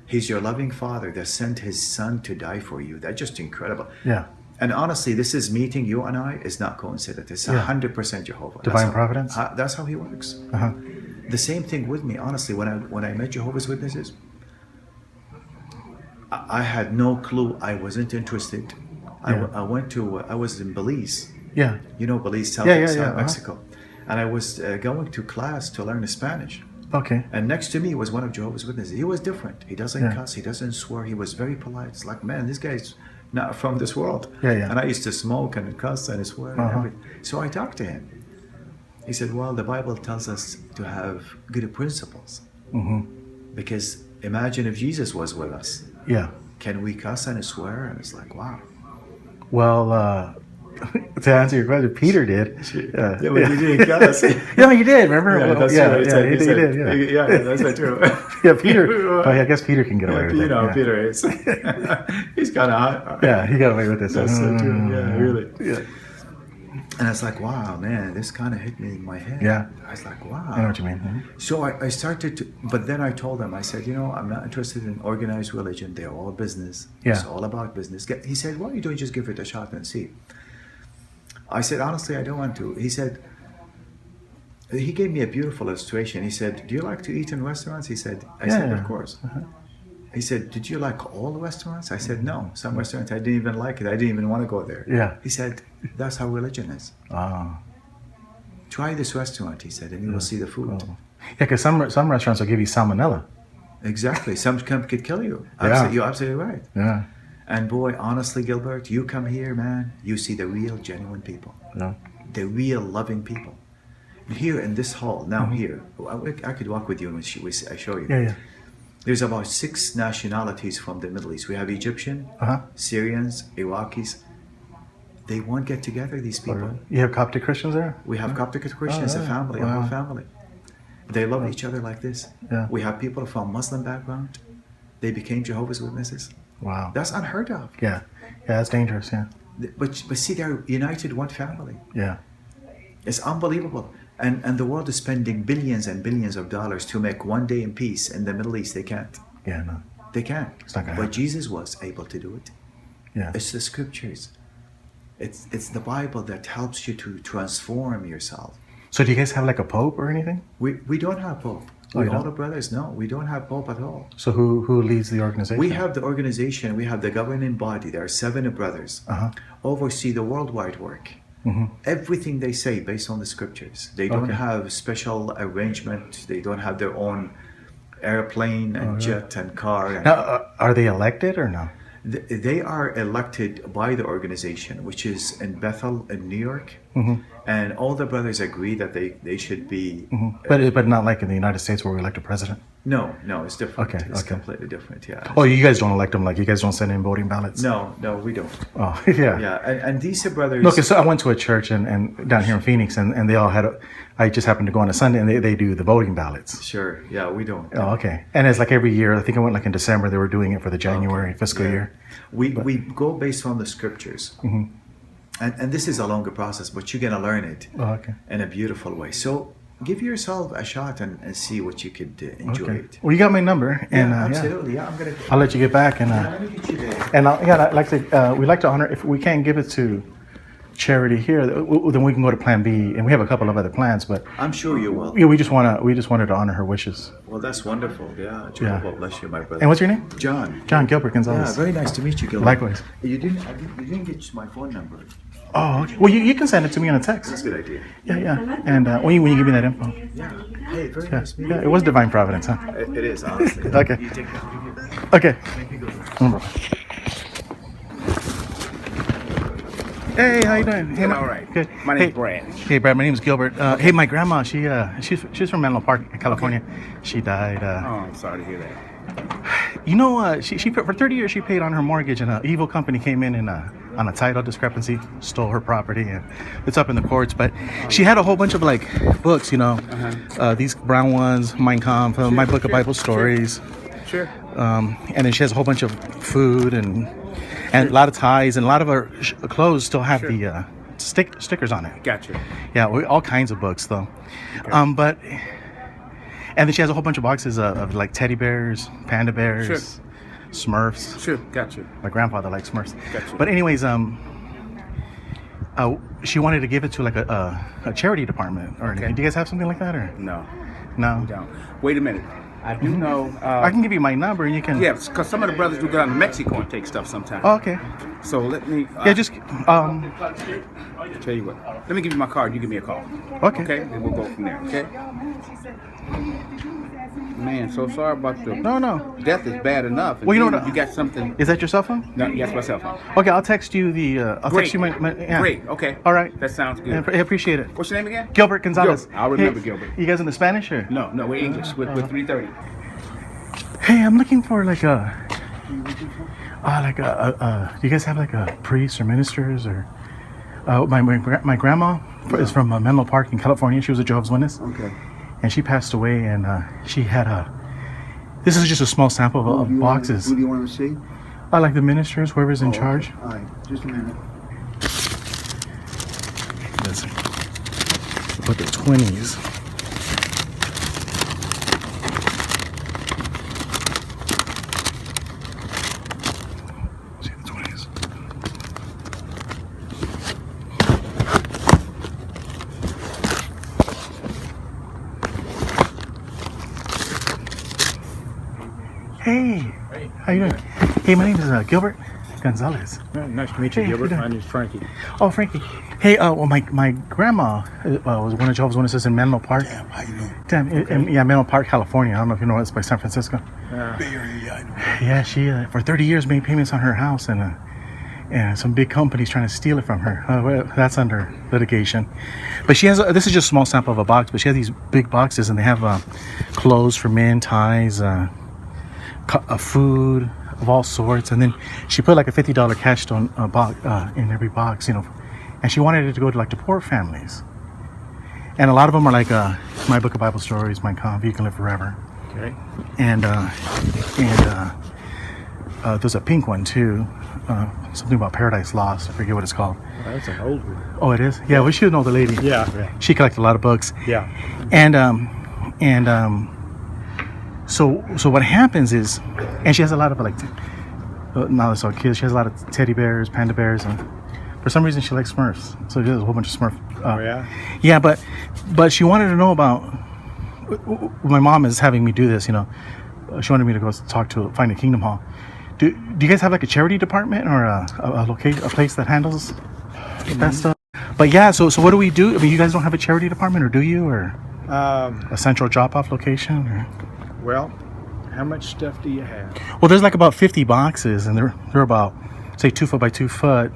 [SPEAKER 4] he's your loving Father that sent his Son to die for you. That's just incredible.
[SPEAKER 3] Yeah.
[SPEAKER 4] And honestly, this is meeting you and I is not coincidence. It's 100% Jehovah.
[SPEAKER 3] Divine providence?
[SPEAKER 4] That's how he works. The same thing with me, honestly. When I met Jehovah's Witnesses, I had no clue. I wasn't interested. I was in Belize.
[SPEAKER 3] Yeah.
[SPEAKER 4] You know Belize, South Mexico. And I was going to class to learn Spanish.
[SPEAKER 3] Okay.
[SPEAKER 4] And next to me was one of Jehovah's Witnesses. He was different. He doesn't cuss. He doesn't swear. He was very polite. It's like, man, this guy's not from this world. And I used to smoke and cuss and swear and everything. So I talked to him. He said, well, the Bible tells us to have good principles. Because imagine if Jesus was with us.
[SPEAKER 3] Yeah.
[SPEAKER 4] Can we cuss and swear? And it's like, wow.
[SPEAKER 3] Well, to answer your question, Peter did.
[SPEAKER 4] But he didn't cuss.
[SPEAKER 3] Yeah, he did. Remember?
[SPEAKER 4] That's
[SPEAKER 3] true.
[SPEAKER 4] He did.
[SPEAKER 3] Yeah,
[SPEAKER 4] that's not true.
[SPEAKER 3] Yeah, Peter. I guess Peter can get away with it.
[SPEAKER 4] Peter is. He's kind of hot.
[SPEAKER 3] Yeah, he got away with this.
[SPEAKER 4] That's so true. Yeah, really.
[SPEAKER 3] Yeah.
[SPEAKER 4] And I was like, wow, man, this kind of hit me in my head.
[SPEAKER 3] Yeah.
[SPEAKER 4] I was like, wow.
[SPEAKER 3] I know what you mean.
[SPEAKER 4] So I started to, but then I told him, I said, I'm not interested in organized religion. They're all business.
[SPEAKER 3] Yeah.
[SPEAKER 4] It's all about business. He said, why don't you just give it a shot and see? I said, honestly, I don't want to. He said, he gave me a beautiful illustration. He said, do you like to eat in restaurants? He said, I said, of course. He said, did you like all the restaurants? I said, no. Some restaurants I didn't even like it. I didn't even want to go there.
[SPEAKER 5] Yeah.
[SPEAKER 4] He said, that's how religion is.
[SPEAKER 5] Oh.
[SPEAKER 4] Try this restaurant, he said, and you will see the food.
[SPEAKER 5] Oh. Yeah, because some restaurants will give you salmonella.
[SPEAKER 4] Exactly. Some could kill you.
[SPEAKER 5] Yeah.
[SPEAKER 4] You're absolutely right.
[SPEAKER 5] Yeah.
[SPEAKER 4] And boy, honestly, Gilbert, you come here, man, you see the real, genuine people.
[SPEAKER 5] Yeah.
[SPEAKER 4] The real, loving people. Here in this hall, now
[SPEAKER 5] Mm-hmm.
[SPEAKER 4] here, I could walk with you and I show you.
[SPEAKER 5] Yeah, yeah.
[SPEAKER 4] There's about 6 nationalities from the Middle East. We have Egyptian,
[SPEAKER 5] Uh-huh.
[SPEAKER 4] Syrians, Iraqis. They won't get together, these people.
[SPEAKER 5] You have Coptic Christians there?
[SPEAKER 4] We have Coptic Christians,
[SPEAKER 5] Oh,
[SPEAKER 4] a
[SPEAKER 5] yeah.
[SPEAKER 4] family, a
[SPEAKER 5] Wow.
[SPEAKER 4] whole family. They love each other like this.
[SPEAKER 5] Yeah.
[SPEAKER 4] We have people from Muslim background. They became Jehovah's Witnesses.
[SPEAKER 5] Wow.
[SPEAKER 4] That's unheard of.
[SPEAKER 5] Yeah. Yeah, that's dangerous, yeah.
[SPEAKER 4] But see, they're united, one family.
[SPEAKER 5] Yeah.
[SPEAKER 4] It's unbelievable. And the world is spending billions and billions of dollars to make one day in peace in the Middle East. They can't.
[SPEAKER 5] Yeah, no.
[SPEAKER 4] They can't.
[SPEAKER 5] It's not gonna
[SPEAKER 4] But
[SPEAKER 5] happen.
[SPEAKER 4] Jesus was able to do it.
[SPEAKER 5] Yeah.
[SPEAKER 4] It's the scriptures. It's the Bible that helps you to transform yourself.
[SPEAKER 5] So do you guys have like a pope or anything?
[SPEAKER 4] We don't have Pope.
[SPEAKER 5] Oh,
[SPEAKER 4] We
[SPEAKER 5] you
[SPEAKER 4] all
[SPEAKER 5] don't?
[SPEAKER 4] the brothers, no, we don't have Pope at all.
[SPEAKER 5] So who leads the organization?
[SPEAKER 4] We have the organization, we have the governing body. There are 7 brothers.
[SPEAKER 5] Uh-huh.
[SPEAKER 4] Oversee the worldwide work.
[SPEAKER 5] Mm-hmm.
[SPEAKER 4] Everything they say based on the scriptures. They don't
[SPEAKER 5] Okay.
[SPEAKER 4] have special arrangement. They don't have their own airplane and jet and car. And
[SPEAKER 5] Now, are they elected or no?
[SPEAKER 4] They are elected by the organization, which is in Bethel in New York.
[SPEAKER 5] Mm-hmm.
[SPEAKER 4] And all the brothers agree that they should be.
[SPEAKER 5] But not like in the United States where we elect a president.
[SPEAKER 4] No, it's different.
[SPEAKER 5] Okay,
[SPEAKER 4] It's
[SPEAKER 5] okay.
[SPEAKER 4] completely different, yeah.
[SPEAKER 5] Oh, you guys don't elect them, like you guys don't send in voting ballots?
[SPEAKER 4] No, we don't.
[SPEAKER 5] Oh, yeah.
[SPEAKER 4] Yeah, and these brothers.
[SPEAKER 5] No, because I went to a church and down here in Phoenix, and they all had I just happened to go on a Sunday, and they do the voting ballots.
[SPEAKER 4] Sure, yeah, we don't.
[SPEAKER 5] Oh, okay. And it's like every year, I think I went like in December, they were doing it for the January fiscal
[SPEAKER 4] Yeah.
[SPEAKER 5] year.
[SPEAKER 4] We go based on the scriptures. And this is a longer process, but you're going to learn it
[SPEAKER 5] Oh, okay.
[SPEAKER 4] in a beautiful way. So give yourself a shot and see what you could enjoy
[SPEAKER 5] Okay.
[SPEAKER 4] it.
[SPEAKER 5] Well, you got my number, and
[SPEAKER 4] Yeah, absolutely. Yeah, I'm going to.
[SPEAKER 5] I'll let you get back, and
[SPEAKER 4] Let me get you there.
[SPEAKER 5] and I'd like to we like to honor, if we can't give it to charity here, then we can go to Plan B, and we have a couple of other plans, but
[SPEAKER 4] I'm sure you will.
[SPEAKER 5] yeah, we just wanted to honor her wishes.
[SPEAKER 4] Well, that's wonderful. Yeah, Jehovah bless you, my brother.
[SPEAKER 5] And what's your name?
[SPEAKER 4] John.
[SPEAKER 5] John Gilbert
[SPEAKER 4] Yeah,
[SPEAKER 5] Gonzalez.
[SPEAKER 4] very nice to meet you, Gilbert.
[SPEAKER 5] Likewise.
[SPEAKER 4] You didn't get my phone number.
[SPEAKER 5] Oh, okay. Well, you can send it to me on a
[SPEAKER 4] That's
[SPEAKER 5] text.
[SPEAKER 4] a good idea.
[SPEAKER 5] Yeah. And when you give me that info.
[SPEAKER 4] Yeah. Hey, very
[SPEAKER 5] Yeah,
[SPEAKER 4] nice meeting
[SPEAKER 5] yeah.
[SPEAKER 4] you.
[SPEAKER 5] It was divine providence, huh?
[SPEAKER 4] It is, honestly.
[SPEAKER 5] Okay.
[SPEAKER 4] You take care.
[SPEAKER 5] Okay.
[SPEAKER 4] Thank you, Gilbert.
[SPEAKER 5] Hey, how you doing? Hey,
[SPEAKER 6] All right.
[SPEAKER 5] Good.
[SPEAKER 6] My name's
[SPEAKER 5] Hey.
[SPEAKER 6] Brad.
[SPEAKER 5] Hey, Brad. My name is Gilbert. Hey, my grandma. She's from Menlo Park, California. She died.
[SPEAKER 6] Oh, I'm sorry to hear that.
[SPEAKER 5] You know, she for 30 years she paid on her mortgage, and an evil company came in and on a title discrepancy, stole her property, and it's up in the courts. But she had a whole bunch of like books, you know, these brown ones, Mein Kampf, my book of Bible stories,
[SPEAKER 6] Sure.
[SPEAKER 5] and then she has a whole bunch of food and a lot of ties, and a lot of her clothes still have the stickers on it.
[SPEAKER 6] Gotcha.
[SPEAKER 5] Yeah, all kinds of books though. But and then she has a whole bunch of boxes of like teddy bears, panda bears,
[SPEAKER 6] Sure.
[SPEAKER 5] Smurfs.
[SPEAKER 6] Sure. Gotcha.
[SPEAKER 5] My grandfather liked Smurfs.
[SPEAKER 6] Gotcha.
[SPEAKER 5] But anyways, she wanted to give it to like a charity department or anything. Do you guys have something like that or
[SPEAKER 6] No,
[SPEAKER 5] no?
[SPEAKER 6] don't. Wait a minute. I do know.
[SPEAKER 5] I can give you my number and you can.
[SPEAKER 6] Yeah, because some of the brothers do go down to Mexico and take stuff sometimes.
[SPEAKER 5] Oh, okay.
[SPEAKER 6] So let me.
[SPEAKER 5] Yeah, just
[SPEAKER 6] tell you what. Let me give you my card. You give me a call.
[SPEAKER 5] okay.
[SPEAKER 6] Okay, and we'll go from there. Okay. Man, so sorry about the
[SPEAKER 5] No.
[SPEAKER 6] death is bad enough.
[SPEAKER 5] Well, you know
[SPEAKER 6] Then
[SPEAKER 5] what-
[SPEAKER 6] You got something.
[SPEAKER 5] Is that your cell phone?
[SPEAKER 6] No, yes, my cell phone.
[SPEAKER 5] Okay, I'll text you the. I'll
[SPEAKER 6] Great.
[SPEAKER 5] text you my yeah.
[SPEAKER 6] Great. Okay.
[SPEAKER 5] All right.
[SPEAKER 6] That sounds good.
[SPEAKER 5] I appreciate it.
[SPEAKER 6] What's your name again?
[SPEAKER 5] Gilbert Gonzalez.
[SPEAKER 6] Gilbert. I'll remember
[SPEAKER 5] Hey,
[SPEAKER 6] Gilbert.
[SPEAKER 5] You guys in the Spanish or?
[SPEAKER 6] No, we're English. With 3:30.
[SPEAKER 5] Hey, I'm looking for like a. Do you guys have like a priests or ministers or? My grandma is from Menlo Park in California. She was a Jehovah's Witness.
[SPEAKER 6] Okay.
[SPEAKER 5] And she passed away, and she had this is just a small sample of boxes.
[SPEAKER 7] Who do you want to see?
[SPEAKER 5] I like the ministers, whoever's in charge.
[SPEAKER 7] All right, just a minute.
[SPEAKER 5] Let's put the 20s. See the 20s. Hey, How you doing? Hey, my name is Gilbert Gonzalez.
[SPEAKER 6] Nice to meet you,
[SPEAKER 5] Hey,
[SPEAKER 6] Gilbert.
[SPEAKER 5] how you
[SPEAKER 6] My name's Frankie.
[SPEAKER 5] Oh, Frankie. Hey, well, my grandma was one of Jehovah's Witnesses in Menlo Park.
[SPEAKER 2] Damn, how you doing?
[SPEAKER 5] Yeah, Menlo Park, California. I don't know if you know, it's by San Francisco.
[SPEAKER 2] Bay Area, yeah, I know.
[SPEAKER 5] Yeah, she for 30 years made payments on her house, and some big companies trying to steal it from her. Well, that's under litigation. But she has this is just a small sample of a box, but she has these big boxes, and they have clothes for men, ties, food of all sorts, and then she put like a $50 cash stone box in every box, you know, and she wanted it to go to like the poor families, and a lot of them are like My Book of Bible Stories, My Conf, You Can Live Forever,
[SPEAKER 6] Okay.
[SPEAKER 5] and there's a pink one too, something about Paradise Lost. I forget what it's called.
[SPEAKER 6] Well, that's an old one.
[SPEAKER 5] Oh, it is. Yeah, we should know the lady.
[SPEAKER 6] Yeah.
[SPEAKER 5] She collected a lot of books.
[SPEAKER 6] Yeah.
[SPEAKER 5] So what happens is, and she has a lot of like, now it's all kids. She has a lot of teddy bears, panda bears, and for some reason she likes Smurfs. So she has a whole bunch of Smurf.
[SPEAKER 6] Oh, yeah?
[SPEAKER 5] Yeah, but she wanted to know about. My mom is having me do this. You know, she wanted me to go talk to Find a Kingdom Hall. Do you guys have like a charity department or a place that handles that stuff? But yeah, so what do we do? I mean, you guys don't have a charity department, or do you, or a central drop-off location? Or?
[SPEAKER 6] Well, how much stuff do you have?
[SPEAKER 5] Well, there's like about 50 boxes, and they're about, say, 2 foot by 2 foot,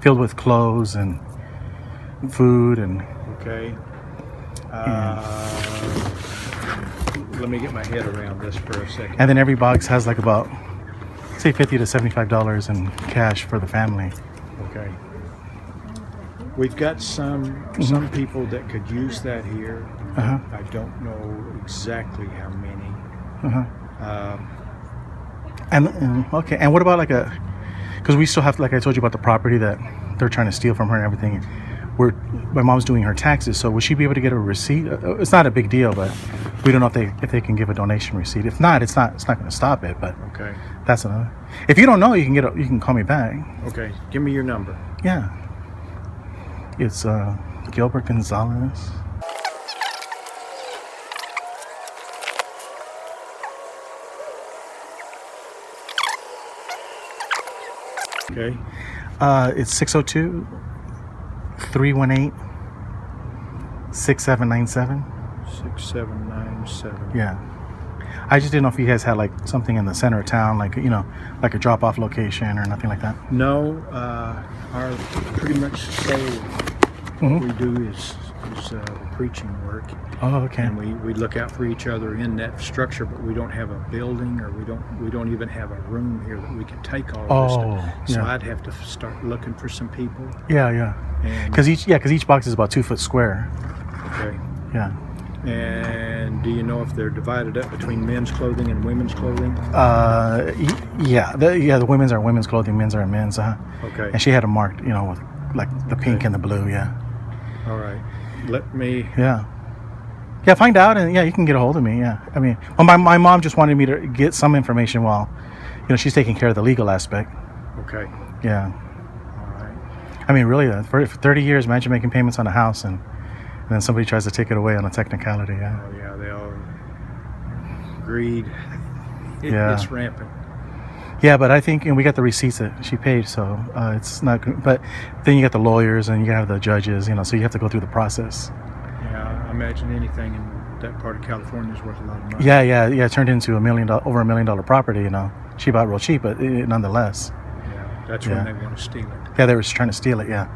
[SPEAKER 5] filled with clothes and food and.
[SPEAKER 6] Okay. Let me get my head around this for a second.
[SPEAKER 5] And then every box has like about, say, $50 to $75 in cash for the family.
[SPEAKER 6] Okay. We've got some people that could use that here.
[SPEAKER 5] Uh-huh.
[SPEAKER 6] I don't know exactly how many.
[SPEAKER 5] And okay, and what about like because we still have, like I told you about the property that they're trying to steal from her and everything. My mom's doing her taxes, so would she be able to get a receipt? It's not a big deal, but we don't know if they can give a donation receipt. If not, it's not going to stop it. But
[SPEAKER 6] Okay.
[SPEAKER 5] that's another. If you don't know, you can call me back.
[SPEAKER 6] Okay. Give me your number.
[SPEAKER 5] Yeah, it's Gilbert Gonzalez.
[SPEAKER 6] Okay.
[SPEAKER 5] It's 602-318-6797.
[SPEAKER 6] 6797.
[SPEAKER 5] Yeah. I just didn't know if you guys had like something in the center of town, like, you know, like a drop-off location or nothing like that.
[SPEAKER 6] No, our pretty much sole what we do is preaching work,
[SPEAKER 5] Oh, okay.
[SPEAKER 6] and we look out for each other in that structure, but we don't have a building, or we don't even have a room here that we can take all of this stuff. So
[SPEAKER 5] yeah.
[SPEAKER 6] I'd have to start looking for some people.
[SPEAKER 5] Yeah.
[SPEAKER 6] And
[SPEAKER 5] Because each box is about 2 foot square.
[SPEAKER 6] okay.
[SPEAKER 5] Yeah.
[SPEAKER 6] And do you know if they're divided up between men's clothing and women's clothing?
[SPEAKER 5] The women's are women's clothing, men's are men's.
[SPEAKER 6] Okay.
[SPEAKER 5] And she had them marked, you know, with like the pink and the blue. Yeah.
[SPEAKER 6] All right. Let me.
[SPEAKER 5] Yeah, find out, and you can get a hold of me. Yeah, I mean, well, my mom just wanted me to get some information while, you know, she's taking care of the legal aspect.
[SPEAKER 6] Okay.
[SPEAKER 5] Yeah.
[SPEAKER 6] All right.
[SPEAKER 5] I mean, really, for 30 years, imagine making payments on a house, and then somebody tries to take it away on a technicality. Yeah.
[SPEAKER 6] Oh yeah, they all greed.
[SPEAKER 5] Yeah.
[SPEAKER 6] It's rampant.
[SPEAKER 5] Yeah, but I think, and we got the receipts that she paid, so it's not good. But then you got the lawyers, and you have the judges, you know, so you have to go through the process.
[SPEAKER 6] Yeah, I imagine anything in that part of California is worth a lot of money.
[SPEAKER 5] Yeah. It turned into over $1 million property. You know, she bought real cheap, but nonetheless.
[SPEAKER 6] Yeah, that's when they want to steal it.
[SPEAKER 5] Yeah, they were trying to steal it. Yeah.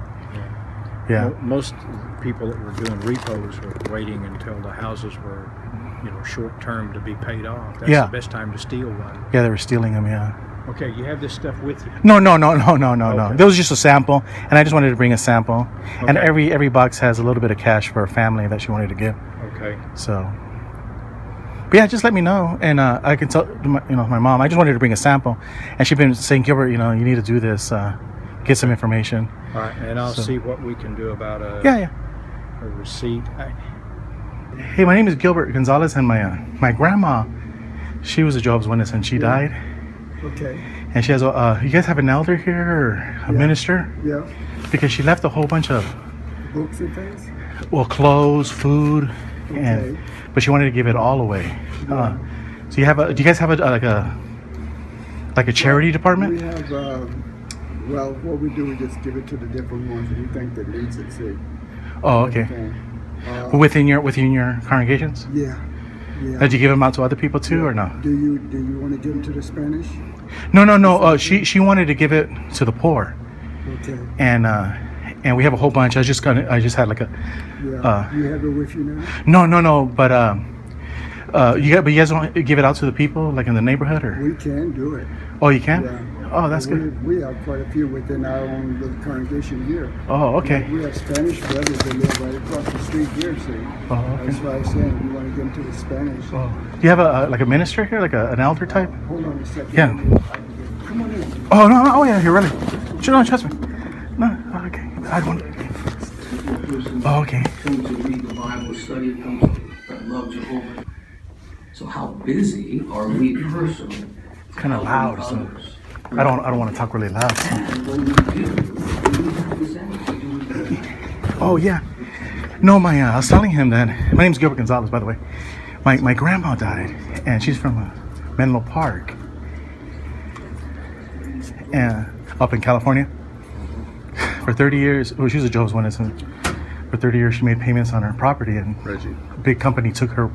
[SPEAKER 6] Most people that were doing repos were waiting until the houses were, you know, short term to be paid off. That's the best time to steal one.
[SPEAKER 5] Yeah, they were stealing them. Yeah.
[SPEAKER 6] Okay, you have this stuff with you.
[SPEAKER 5] No.
[SPEAKER 6] Okay.
[SPEAKER 5] That was just a sample, and I just wanted to bring a sample. And
[SPEAKER 6] Okay.
[SPEAKER 5] every box has a little bit of cash for a family that she wanted to give.
[SPEAKER 6] Okay.
[SPEAKER 5] So, but yeah, just let me know, and I can tell my mom. I just wanted to bring a sample, and she's been saying, Gilbert, you know, you need to do this, get some information.
[SPEAKER 6] All right, and I'll see what we can do about a receipt.
[SPEAKER 5] Hey, my name is Gilbert Gonzalez, and my grandma, she was a Jehovah's Witness, and she died.
[SPEAKER 7] Okay.
[SPEAKER 5] And she has you guys have an elder here or a minister?
[SPEAKER 7] Yeah.
[SPEAKER 5] Because she left a whole bunch of
[SPEAKER 7] Books and things.
[SPEAKER 5] clothes, food, and but she wanted to give it all away. So do you guys have a Like a charity department?
[SPEAKER 7] We have, well, what we do, we just give it to the different ones we think that needs it. See.
[SPEAKER 5] Oh, okay. Within your congregations?
[SPEAKER 7] Yeah. Yeah.
[SPEAKER 5] Did you give them out to other people too, or no?
[SPEAKER 7] Do you want to give them to the Spanish?
[SPEAKER 5] No. She wanted to give it to the poor,
[SPEAKER 7] Okay.
[SPEAKER 5] and we have a whole bunch. I just had like a.
[SPEAKER 7] Yeah. You have it with you now?
[SPEAKER 5] No. But you guys don't give it out to the people like in the neighborhood, or?
[SPEAKER 7] We can do it.
[SPEAKER 5] Oh, you can.
[SPEAKER 7] Yeah.
[SPEAKER 5] Oh, that's good.
[SPEAKER 7] We have quite a few within our own little congregation here.
[SPEAKER 5] Oh, okay.
[SPEAKER 7] We have Spanish brothers that live right across the street here, see.
[SPEAKER 5] Oh, okay.
[SPEAKER 7] That's why I'm saying you want to get them to the Spanish.
[SPEAKER 5] Oh. Do you have a minister here, like an elder type?
[SPEAKER 7] Hold on a second.
[SPEAKER 5] Yeah.
[SPEAKER 7] Come on in.
[SPEAKER 5] Oh no! Oh yeah, you're really. Sure, no, trust me. No, okay. I don't. Oh, okay.
[SPEAKER 8] Comes to read the Bible, study, comes to love Jehovah. So how busy are we personally?
[SPEAKER 5] Kind of loud, so I don't want to talk really loud. So.
[SPEAKER 8] And when we do have this attitude.
[SPEAKER 5] Oh yeah. No, I was telling him that my name's Gilbert Gonzalez, by the way. My grandma died, and she's from Menlo Park, and up in California. For 30 years, well, she was a Jehovah's Witness, and for 30 years she made payments on her property, and a big company took her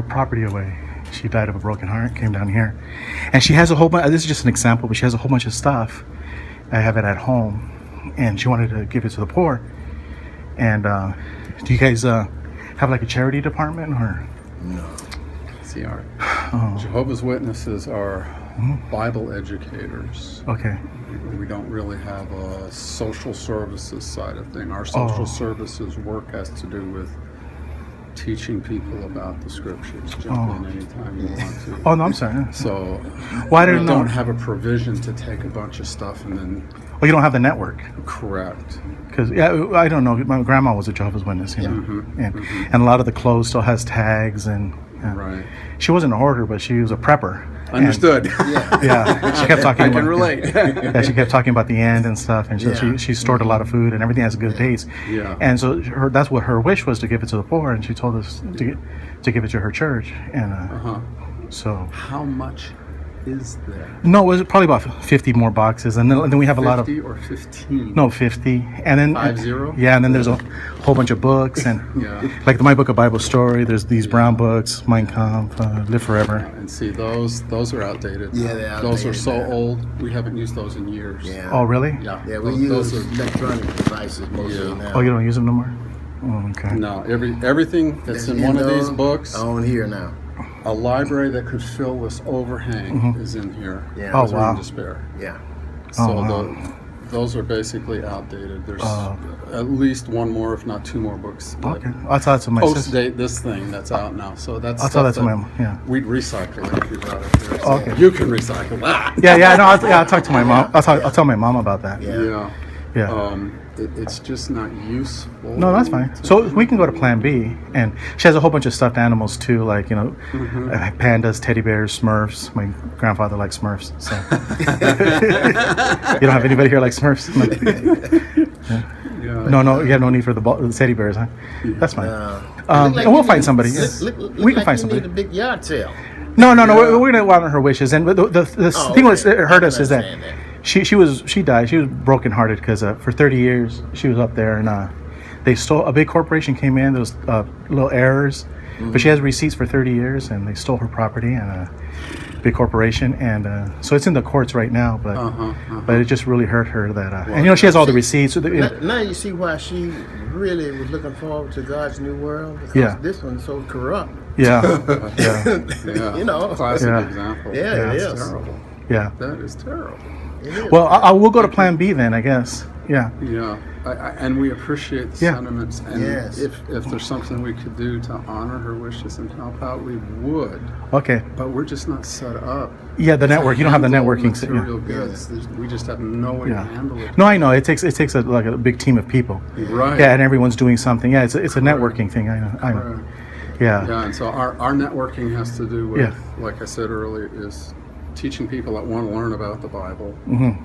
[SPEAKER 5] property away. She died of a broken heart, came down here. And she has a whole bunch, this is just an example, but she has a whole bunch of stuff. I have it at home. And she wanted to give it to the poor. And do you guys have like a charity department, or?
[SPEAKER 9] No. See, our Jehovah's Witnesses are Bible educators.
[SPEAKER 5] Okay.
[SPEAKER 9] We don't really have a social services side of thing. Our social services work has to do with teaching people about the scriptures. Jump in anytime you want to.
[SPEAKER 5] Oh no, I'm sorry.
[SPEAKER 9] So
[SPEAKER 5] Why
[SPEAKER 9] we
[SPEAKER 5] didn't
[SPEAKER 9] don't have a provision to take a bunch of stuff and then.
[SPEAKER 5] Oh, you don't have the network.
[SPEAKER 9] Correct.
[SPEAKER 5] Because I don't know. My grandma was a Jehovah's Witness, you know, and a lot of the clothes still has tags, and
[SPEAKER 9] Right.
[SPEAKER 5] she wasn't a hoarder, but she was a prepper.
[SPEAKER 9] Understood.
[SPEAKER 5] Yeah, she kept talking.
[SPEAKER 9] I can relate.
[SPEAKER 5] Yeah, she kept talking about the end and stuff, and she stored a lot of food, and everything has a good taste.
[SPEAKER 9] Yeah.
[SPEAKER 5] And so that's what her wish was, to give it to the poor, and she told us to give it to her church, and so.
[SPEAKER 9] How much is there?
[SPEAKER 5] No, it was probably about 50 more boxes, and then we have a lot of
[SPEAKER 9] 50 or 15?
[SPEAKER 5] No, 50, and then
[SPEAKER 9] 50?
[SPEAKER 5] Yeah, and then there's a whole bunch of books, and like my book of Bible story. There's these brown books, Mein Kampf, Live Forever.
[SPEAKER 9] And see, those are outdated.
[SPEAKER 2] Yeah, they're outdated.
[SPEAKER 9] Those are so old. We haven't used those in years.
[SPEAKER 2] Yeah.
[SPEAKER 5] Oh, really?
[SPEAKER 9] Yeah.
[SPEAKER 2] Yeah, we use electronic devices mostly now.
[SPEAKER 5] Oh, you don't use them no more? Oh, okay.
[SPEAKER 9] No, everything that's in one of these books.
[SPEAKER 2] On here now.
[SPEAKER 9] A library that could fill this overhang is in here.
[SPEAKER 2] Yeah.
[SPEAKER 5] Oh,
[SPEAKER 9] Those are
[SPEAKER 5] wow.
[SPEAKER 9] in despair.
[SPEAKER 2] Yeah.
[SPEAKER 9] So those are basically outdated. There's at least one more, if not two more books. that
[SPEAKER 5] Okay, I'll tell it to my sister.
[SPEAKER 9] Post-date this thing that's out now. So that's
[SPEAKER 5] I'll tell that
[SPEAKER 9] stuff
[SPEAKER 5] to my mom. Yeah.
[SPEAKER 9] We'd recycle it if you brought it here. So
[SPEAKER 5] Okay.
[SPEAKER 9] You can recycle that.
[SPEAKER 5] Yeah. No, I'll talk to my mom. I'll tell my mom about that.
[SPEAKER 2] Yeah.
[SPEAKER 5] Yeah.
[SPEAKER 9] It's just not useful.
[SPEAKER 5] No, that's fine. So we can go to Plan B, and she has a whole bunch of stuffed animals too, like pandas, teddy bears, Smurfs. My grandfather likes Smurfs, so you don't have anybody here like Smurfs. No, you have no need for the teddy bears, huh? That's fine. And we'll find somebody. We can find somebody.
[SPEAKER 2] You need a big yard sale.
[SPEAKER 5] No. We're gonna honor her wishes, and the thing that hurt us is that. She died. She was brokenhearted because for 30 years she was up there, and they stole. A big corporation came in. There was little errors, but she has receipts for 30 years, and they stole her property, and a big corporation, and so it's in the courts right now. But it just really hurt her that, and she has all the receipts.
[SPEAKER 2] Now you see why she really was looking forward to God's new world, because this one's so corrupt.
[SPEAKER 5] Yeah.
[SPEAKER 9] Classic example.
[SPEAKER 2] Yeah, it is.
[SPEAKER 9] Terrible.
[SPEAKER 5] Yeah.
[SPEAKER 9] That is terrible.
[SPEAKER 5] Well, I will go to Plan B then, I guess. Yeah.
[SPEAKER 9] Yeah, and we appreciate the sentiments. And if there's something we could do to honor her wishes and help out, we would.
[SPEAKER 5] Okay.
[SPEAKER 9] But we're just not set up.
[SPEAKER 5] Yeah, the network. You don't have the networking.
[SPEAKER 9] Material goods. We just have no way to handle it.
[SPEAKER 5] No, I know. It takes a big team of people.
[SPEAKER 9] Right.
[SPEAKER 5] Yeah, and everyone's doing something. Yeah, it's a networking thing. I know. Yeah.
[SPEAKER 9] Yeah, and so our networking has to do with, like I said earlier, is teaching people that want to learn about the Bible.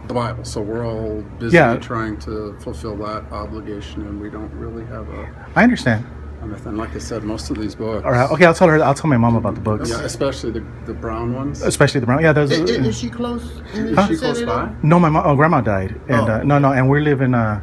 [SPEAKER 9] The Bible. So we're all busy trying to fulfill that obligation, and we don't really have
[SPEAKER 5] I understand.
[SPEAKER 9] And like I said, most of these books.
[SPEAKER 5] All right. Okay, I'll tell my mom about the books.
[SPEAKER 9] Yeah, especially the brown ones.
[SPEAKER 5] Especially the brown. Yeah, those.
[SPEAKER 2] Is she close?
[SPEAKER 9] Is she close by?
[SPEAKER 5] No, my grandma died, and no, and we live in I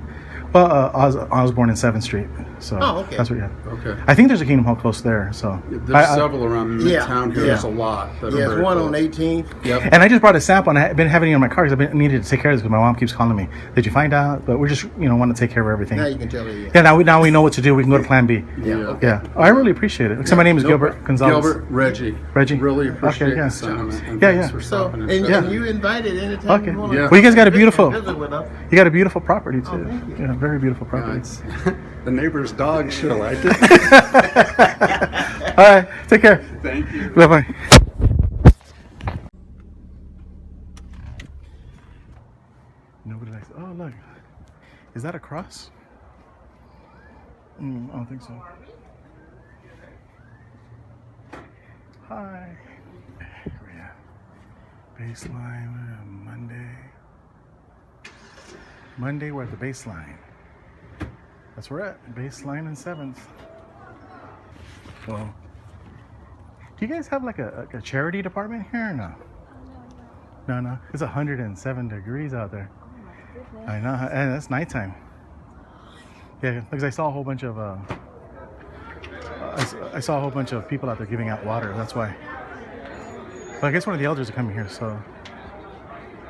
[SPEAKER 5] was born in 7th Street, so
[SPEAKER 2] okay.
[SPEAKER 5] that's what. Yeah.
[SPEAKER 9] Okay.
[SPEAKER 5] I think there's a Kingdom Hall close there. So
[SPEAKER 9] There's several around Midtown here. There's a lot.
[SPEAKER 2] There's one on 18th.
[SPEAKER 9] Yep.
[SPEAKER 5] And I just brought a sample, and I've been having it in my car because I've been needed to take care of this because my mom keeps calling me. Did you find out? But we're just want to take care of everything.
[SPEAKER 2] Now you can tell her.
[SPEAKER 5] Yeah. Now we know what to do. We can go to Plan B.
[SPEAKER 2] Yeah. Okay.
[SPEAKER 5] Yeah. Oh, I really appreciate it. So my name is Gilbert Gonzalez.
[SPEAKER 9] Gilbert, Reggie.
[SPEAKER 5] Okay,
[SPEAKER 9] Really appreciate
[SPEAKER 5] yeah.
[SPEAKER 9] the sentiment. And
[SPEAKER 5] Yeah,
[SPEAKER 9] thanks
[SPEAKER 5] yeah.
[SPEAKER 9] for
[SPEAKER 2] So,
[SPEAKER 9] stopping
[SPEAKER 2] and you invited anytime
[SPEAKER 5] Okay.
[SPEAKER 2] you want
[SPEAKER 9] Yeah.
[SPEAKER 5] Well, you guys got a beautiful.
[SPEAKER 2] visit with us.
[SPEAKER 5] You got a beautiful property too.
[SPEAKER 2] thank you.
[SPEAKER 5] Yeah, very beautiful property.
[SPEAKER 9] It's the neighbor's dog should have liked it.
[SPEAKER 5] All right. Take care.
[SPEAKER 9] Thank you.
[SPEAKER 5] Bye bye. Nobody likes. Oh look, is that a cross? I don't think so. Hi. Yeah. Baseline Monday. Monday we're at the baseline. That's where we're at. Baseline and 7th. Well, do you guys have like a charity department here or no? No. It's 107 degrees out there. I know, and it's nighttime. Yeah, because I saw a whole bunch of I saw a whole bunch of people out there giving out water. That's why. But I guess one of the elders are coming here. So,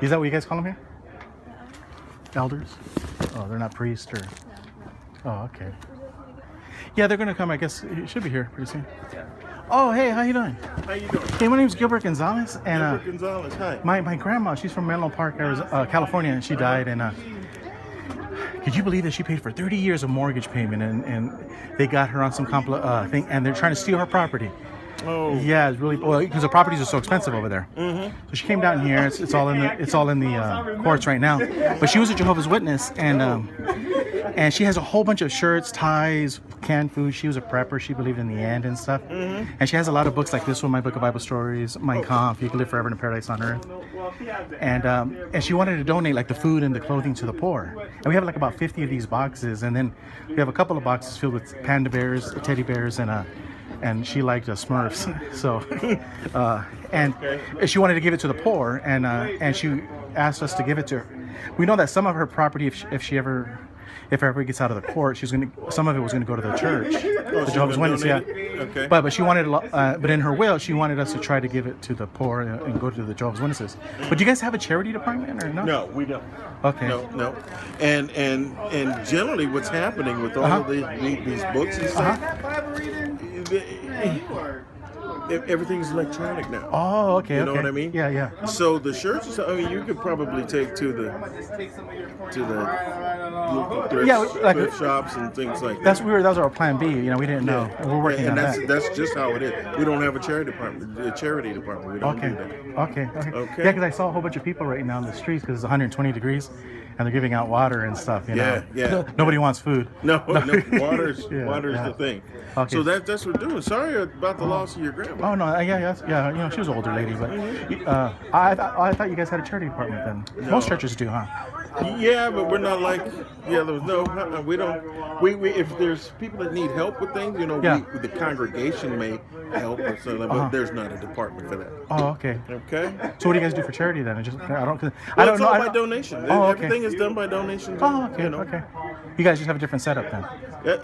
[SPEAKER 5] is that what you guys call them here? Elders? Oh, they're not priests or. Oh, okay. Yeah, they're gonna come. I guess it should be here pretty soon. Oh, hey, how you doing?
[SPEAKER 10] How you doing?
[SPEAKER 5] Hey, my name's Gilbert Gonzalez, and
[SPEAKER 10] Gilbert Gonzalez, hi.
[SPEAKER 5] my grandma, she's from Menlo Park, Arizona, California, and she died. And could you believe that she paid for 30 years of mortgage payment, and they got her on some thing, and they're trying to steal her property.
[SPEAKER 10] Oh.
[SPEAKER 5] Yeah, it's really well because the properties are so expensive over there. Mm-hmm. So she came down here. It's all in the courts right now. But she was a Jehovah's Witness, and she has a whole bunch of shirts, ties, canned food. She was a prepper. She believed in the end and stuff. Mm-hmm. And she has a lot of books like this one, my book of Bible stories, Mein Kampf, You Can Live Forever in Paradise on Earth. And she wanted to donate like the food and the clothing to the poor. And we have like about 50 of these boxes, and then we have a couple of boxes filled with panda bears, teddy bears, and she liked Smurfs, so and she wanted to give it to the poor, and she asked us to give it to her. We know that some of her property, if ever gets out of the court, some of it was gonna go to the church, the Jehovah's Witness, yeah.
[SPEAKER 10] Okay.
[SPEAKER 5] But she wanted, but in her will, she wanted us to try to give it to the poor and go to the Jehovah's Witnesses. But do you guys have a charity department or no?
[SPEAKER 10] No, we don't.
[SPEAKER 5] Okay.
[SPEAKER 10] No. And generally, what's happening with all of these books and stuff, everything's electronic now.
[SPEAKER 5] Oh, okay.
[SPEAKER 10] You know what I mean?
[SPEAKER 5] Yeah.
[SPEAKER 10] So the shirts, you could probably take to the local thrift shops and things like that.
[SPEAKER 5] That's weird. That was our plan B. We didn't know. We're working on that.
[SPEAKER 10] That's just how it is. We don't have a charity department. We don't do that.
[SPEAKER 5] Okay. Yeah, because I saw a whole bunch of people right now in the streets because it's 120 degrees, and they're giving out water and stuff.
[SPEAKER 10] Yeah.
[SPEAKER 5] Nobody wants food.
[SPEAKER 10] No, water's the thing.
[SPEAKER 5] Okay.
[SPEAKER 10] So that's what we're doing. Sorry about the loss of your grandma.
[SPEAKER 5] Oh no, yeah. She was an older lady, but I thought you guys had a charity department then.
[SPEAKER 10] No.
[SPEAKER 5] Most churches do, huh?
[SPEAKER 10] Yeah, but we're not like the others. No, we don't. We if there's people that need help with things, the congregation may help or something, but there's not a department for that.
[SPEAKER 5] Oh, okay.
[SPEAKER 10] Okay.
[SPEAKER 5] So what do you guys do for charity then?
[SPEAKER 10] It's all by donation.
[SPEAKER 5] Oh, okay.
[SPEAKER 10] Everything is done by donation.
[SPEAKER 5] Oh, okay. Okay. You guys just have a different setup then.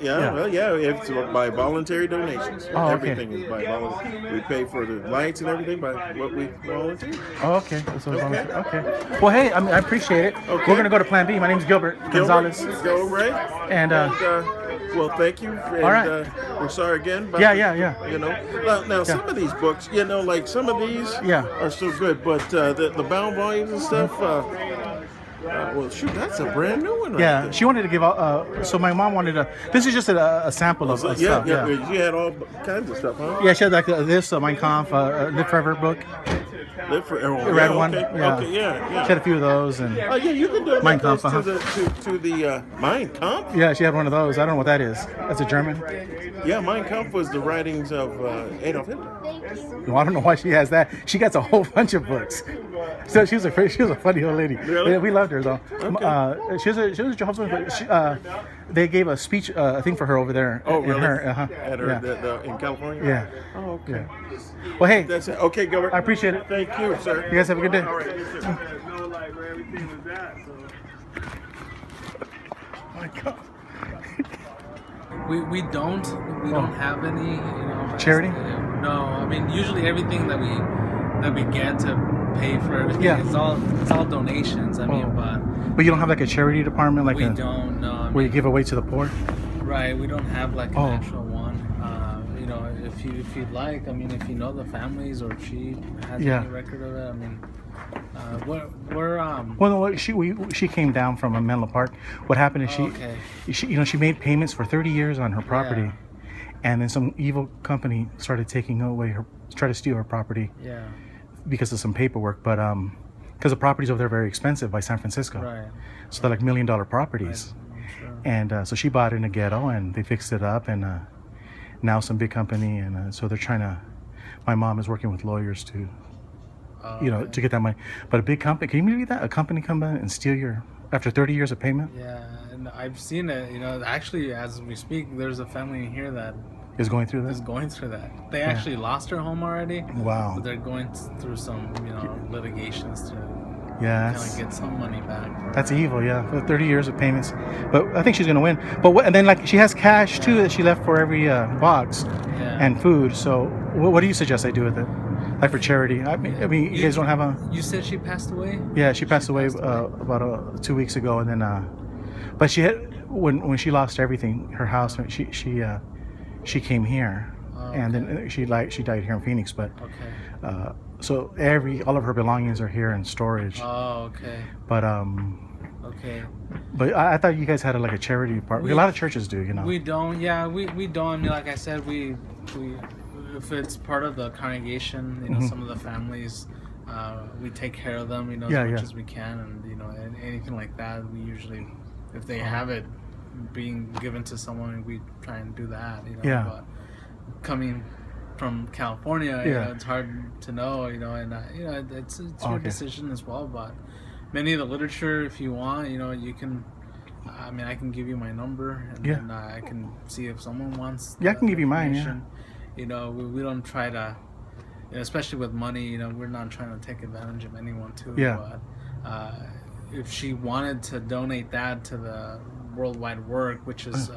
[SPEAKER 10] Yeah. It's by voluntary donations.
[SPEAKER 5] Oh, okay.
[SPEAKER 10] Everything is by voluntary. We pay for the lights and everything by what we volunteer.
[SPEAKER 5] Oh, okay. So okay. Well, hey, I appreciate it.
[SPEAKER 10] Okay.
[SPEAKER 5] We're gonna go to Plan B. My name's Gilbert Gonzalez.
[SPEAKER 10] Go, Ray.
[SPEAKER 5] And
[SPEAKER 10] well, thank you. And,
[SPEAKER 5] all right.
[SPEAKER 10] We're sorry again. About
[SPEAKER 5] Yeah.
[SPEAKER 10] Now some of these books, like some of these are so good, but the bound volumes and stuff. Well, shoot, that's a brand new one. Right there.
[SPEAKER 5] She wanted to give out. So my mom wanted to. This is just a sample of stuff.
[SPEAKER 10] Yeah. You had all kinds of stuff, huh?
[SPEAKER 5] Yeah, she had like this Mein Kampf, Live Forever book.
[SPEAKER 10] Live Forever.
[SPEAKER 5] The red one.
[SPEAKER 10] Okay.
[SPEAKER 5] Yeah.
[SPEAKER 10] Okay. Yeah.
[SPEAKER 5] She had a few of those and.
[SPEAKER 10] Oh yeah, you can do
[SPEAKER 5] Mein Kampf,
[SPEAKER 10] to the Mein Kampf.
[SPEAKER 5] Yeah, she had one of those. I don't know what that is. That's a German.
[SPEAKER 10] Yeah, Mein Kampf was the writings of Adolf Hitler.
[SPEAKER 5] Well, I don't know why she has that. She gets a whole bunch of books. So she was a funny old lady.
[SPEAKER 10] Really?
[SPEAKER 5] Yeah, we loved her though.
[SPEAKER 10] Okay.
[SPEAKER 5] She was a Jehovah's Witness, but They gave a speech, I think, for her over there.
[SPEAKER 10] Oh,
[SPEAKER 5] in
[SPEAKER 10] really?
[SPEAKER 5] Her,
[SPEAKER 10] At her,
[SPEAKER 5] yeah.
[SPEAKER 10] in California?
[SPEAKER 5] Yeah.
[SPEAKER 10] Oh, okay.
[SPEAKER 5] Yeah. Well, hey,
[SPEAKER 10] That's it. Okay, Gilbert.
[SPEAKER 5] I appreciate it.
[SPEAKER 10] Thank you, sir.
[SPEAKER 5] You guys have a good day.
[SPEAKER 10] All right. Yes, sir.
[SPEAKER 11] know like where everything was at. So.
[SPEAKER 5] Oh my God.
[SPEAKER 11] We don't have any, you know,
[SPEAKER 5] charity.
[SPEAKER 11] No, I mean usually everything that we get to pay for everything it's all donations. I mean,
[SPEAKER 5] but you don't have like a charity department, like
[SPEAKER 11] we don't know.
[SPEAKER 5] Where you give away to the poor.
[SPEAKER 11] Right, we don't have like an actual one. You know, if you'd like, I mean, if you know the families or she has any record of it, I mean.
[SPEAKER 5] Well, no, she came down from Menlo Park. What happened is she made payments for 30 years on her property, and then some evil company started taking away tried to steal her property.
[SPEAKER 11] Yeah.
[SPEAKER 5] Because of some paperwork, but because the properties over there are very expensive by San Francisco.
[SPEAKER 11] Right.
[SPEAKER 5] So they're like $1 million properties.
[SPEAKER 11] Right. Sure.
[SPEAKER 5] And so she bought it in a ghetto, and they fixed it up, and now some big company, and so they're trying to. My mom is working with lawyers to. To get that money. But a big company, can you believe that? A company come in and steal after 30 years of payment?
[SPEAKER 11] Yeah, and I've seen it, you know, actually as we speak, there's a family in here that
[SPEAKER 5] is going through
[SPEAKER 11] that. They actually lost their home already.
[SPEAKER 5] Wow.
[SPEAKER 11] But they're going through some, litigations to
[SPEAKER 5] kind
[SPEAKER 11] of get some money back.
[SPEAKER 5] That's evil, for 30 years of payments. But I think she's going to win. But and then like she has cash too that she left for every box and food. So what do you suggest I do with it? Like for charity. I mean, you guys don't have a.
[SPEAKER 11] You said she passed away.
[SPEAKER 5] Yeah, she passed away about 2 weeks ago, and then, but she had when she lost everything, her house. She came here, and then she died here in Phoenix. But so all of her belongings are here in storage.
[SPEAKER 11] Oh, okay.
[SPEAKER 5] But
[SPEAKER 11] Okay.
[SPEAKER 5] But I thought you guys had a charity department. A lot of churches do,
[SPEAKER 11] We don't. Yeah, we don't. I mean, like I said, we if it's part of the congregation, some of the families, we take care of them, as much as we can, and anything like that, we usually, if they have it being given to someone, we try and do that, But coming from California, it's hard to know, and it's your decision as well. But many of the literature, if you want, you can. I mean, I can give you my number, and then I can see if someone wants.
[SPEAKER 5] I can give you mine. Yeah.
[SPEAKER 11] We don't try to, especially with money, we're not trying to take advantage of anyone too.
[SPEAKER 5] Yeah.
[SPEAKER 11] But if she wanted to donate that to the worldwide work, which is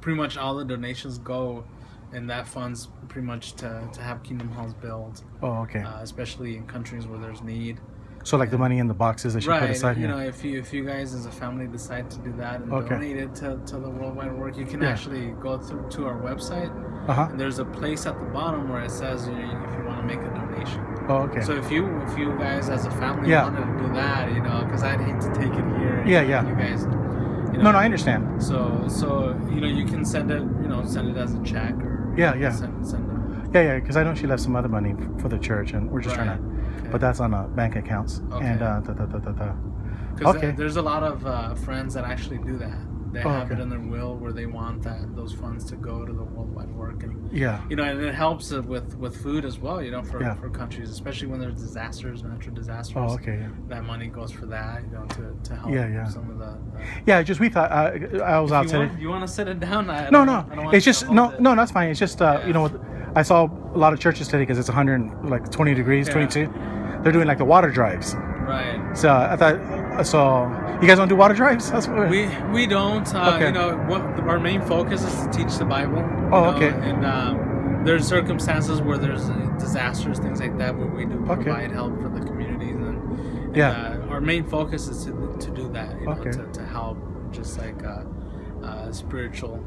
[SPEAKER 11] pretty much all the donations go, and that funds pretty much to have Kingdom Halls built.
[SPEAKER 5] Oh, okay.
[SPEAKER 11] Especially in countries where there's need.
[SPEAKER 5] So like the money in the boxes that she put aside.
[SPEAKER 11] If you guys as a family decide to do that and donate it to the worldwide work, you can actually go through to our website. And there's a place at the bottom where it says if you want to make a donation.
[SPEAKER 5] Oh, okay.
[SPEAKER 11] So if you guys as a family wanted to do that, because I'd hate to take it here.
[SPEAKER 5] Yeah.
[SPEAKER 11] You guys.
[SPEAKER 5] No, I understand.
[SPEAKER 11] So you can send it as a check or send it.
[SPEAKER 5] Yeah, because I know she left some other money for the church, and we're just trying to. But that's on bank accounts.
[SPEAKER 11] Okay.
[SPEAKER 5] And
[SPEAKER 11] Because there's a lot of friends that actually do that. They have it in their will where they want those funds to go to the worldwide work, and and it helps with food as well. For countries, especially when there's natural disasters.
[SPEAKER 5] Oh, okay.
[SPEAKER 11] That money goes for that. To help some of the.
[SPEAKER 5] Just we thought I was out today.
[SPEAKER 11] You want to sit it down?
[SPEAKER 5] No. It's just no. That's fine. It's just I saw a lot of churches today because it's 120 degrees, 22. They're doing the water drives.
[SPEAKER 11] Right.
[SPEAKER 5] So I thought. So you guys don't do water drives? That's what
[SPEAKER 11] we don't. Our main focus is to teach the Bible.
[SPEAKER 5] Oh, okay.
[SPEAKER 11] And there's circumstances where there's disasters, things like that, where we do provide help for the communities. And our main focus is to do that. To help, just spiritual.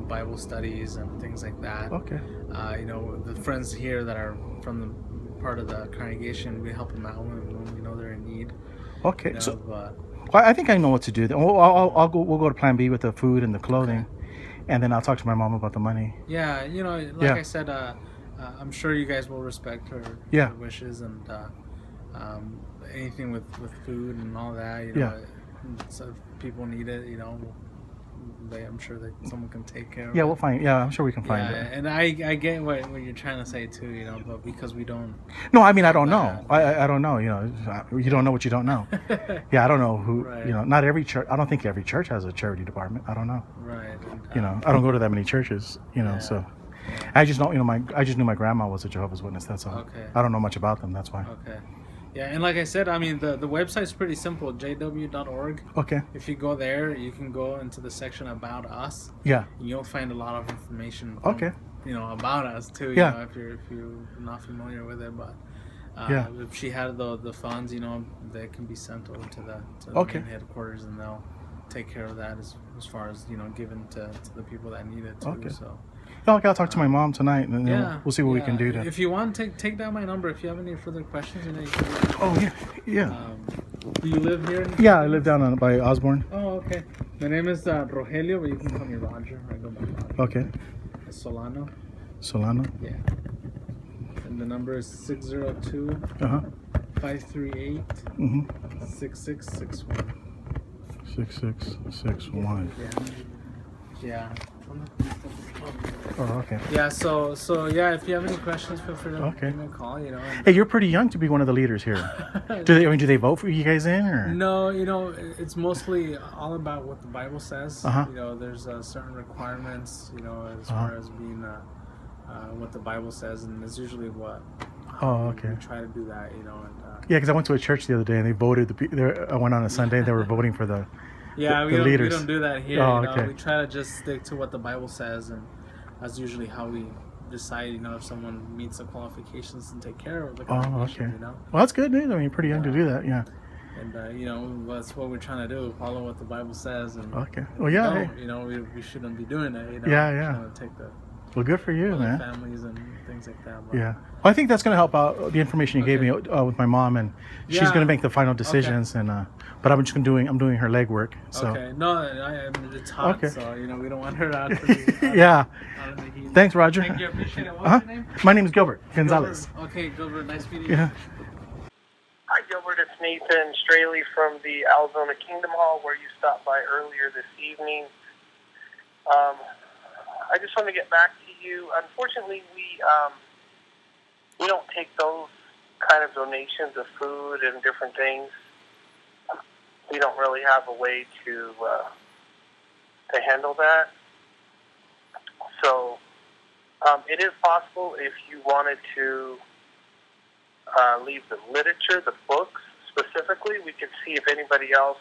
[SPEAKER 11] Bible studies and things like that.
[SPEAKER 5] Okay.
[SPEAKER 11] The friends here that are from the part of the congregation, we help them out when we know they're in need.
[SPEAKER 5] Okay. I think I know what to do. We'll go to Plan B with the food and the clothing, and then I'll talk to my mom about the money.
[SPEAKER 11] Yeah. I said, I'm sure you guys will respect her wishes, and anything with food and all that. So if people need it, I'm sure that someone can take care of
[SPEAKER 5] Yeah,
[SPEAKER 11] it.
[SPEAKER 5] we'll find. Yeah, I'm sure we can find it.
[SPEAKER 11] And I get what you're trying to say too, but because we don't.
[SPEAKER 5] No, I mean I don't know. I don't know. You don't know what you don't know. Yeah, I don't know who.
[SPEAKER 11] Right.
[SPEAKER 5] Not every church. I don't think every church has a charity department. I don't know.
[SPEAKER 11] Right.
[SPEAKER 5] I don't go to that many churches. So. I just know, I just knew my grandma was a Jehovah's Witness. That's all.
[SPEAKER 11] Okay.
[SPEAKER 5] I don't know much about them. That's why.
[SPEAKER 11] Okay. Yeah, and like I said, I mean, the website's pretty simple, jw.org.
[SPEAKER 5] Okay.
[SPEAKER 11] If you go there, you can go into the section about us.
[SPEAKER 5] Yeah.
[SPEAKER 11] And you'll find a lot of information.
[SPEAKER 5] Okay.
[SPEAKER 11] About us too.
[SPEAKER 5] Yeah.
[SPEAKER 11] If you're not familiar with it, but
[SPEAKER 5] yeah.
[SPEAKER 11] If she had the funds, they can be sent over to the main headquarters, and they'll take care of that as far as given to the people that need it too.
[SPEAKER 5] Okay.
[SPEAKER 11] So.
[SPEAKER 5] No, I gotta talk to my mom tonight, and we'll see what we can do.
[SPEAKER 11] If you want, take down my number. If you have any further questions, you can.
[SPEAKER 5] Oh yeah.
[SPEAKER 11] Do you live here?
[SPEAKER 5] Yeah, I live down by Osborne.
[SPEAKER 11] Oh, okay. My name is Rogelio, but you can call me Roger. I go by Roger.
[SPEAKER 5] Okay.
[SPEAKER 11] Solano.
[SPEAKER 5] Yeah.
[SPEAKER 11] And the number is 602 538 6661.
[SPEAKER 5] 6661.
[SPEAKER 11] Yeah.
[SPEAKER 5] Oh, okay.
[SPEAKER 11] Yeah, so if you have any questions, feel free to give me a call.
[SPEAKER 5] Hey, you're pretty young to be one of the leaders here. Do they vote for you guys in, or?
[SPEAKER 11] No, it's mostly all about what the Bible says. There's certain requirements, as far as being what the Bible says, and it's usually what. We try to do that, and.
[SPEAKER 5] Yeah, because I went to a church the other day and they voted. I went on a Sunday and they were voting for the.
[SPEAKER 11] We don't do that here. We try to just stick to what the Bible says, and that's usually how we decide. If someone meets the qualifications and take care of the congregation. Well,
[SPEAKER 5] that's good, dude. I mean, you're pretty young to do that. Yeah.
[SPEAKER 11] And that's what we're trying to do: follow what the Bible says. And
[SPEAKER 5] Well, yeah.
[SPEAKER 11] We shouldn't be doing it.
[SPEAKER 5] Yeah.
[SPEAKER 11] Take the.
[SPEAKER 5] Well, good for you, man.
[SPEAKER 11] Families and things like that.
[SPEAKER 5] Well, I think that's going to help out the information you gave me with my mom, and she's going to make the final decisions. And but I'm doing her legwork. So.
[SPEAKER 11] Okay. No, it's hot. So we don't want her out.
[SPEAKER 5] Yeah. Thanks, Roger.
[SPEAKER 11] Thank you. Appreciate it. What's your name?
[SPEAKER 5] My name is Gilbert Gonzalez.
[SPEAKER 11] Okay, Gilbert. Nice meeting you.
[SPEAKER 5] Yeah.
[SPEAKER 12] Hi, Gilbert. It's Nathan Straley from the Arizona Kingdom Hall, where you stopped by earlier this evening. I just want to get back to you. Unfortunately, we don't take those kind of donations of food and different things. We don't really have a way to handle that. So it is possible if you wanted to leave the literature, the books specifically. We could see if anybody else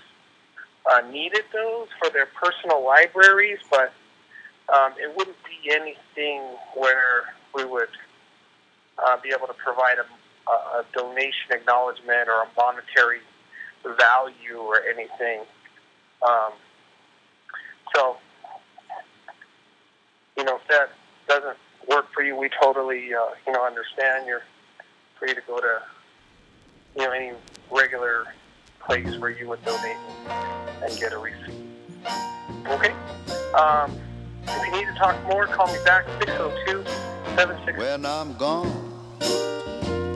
[SPEAKER 12] needed those for their personal libraries, but it wouldn't be anything where we would be able to provide a donation acknowledgement or a monetary value or anything. So, if that doesn't work for you, we totally, understand. You're free to go to, any regular place where you would donate and get a receipt. Okay? If you need to talk more, call me back, 602-76...
[SPEAKER 13] When I'm gone,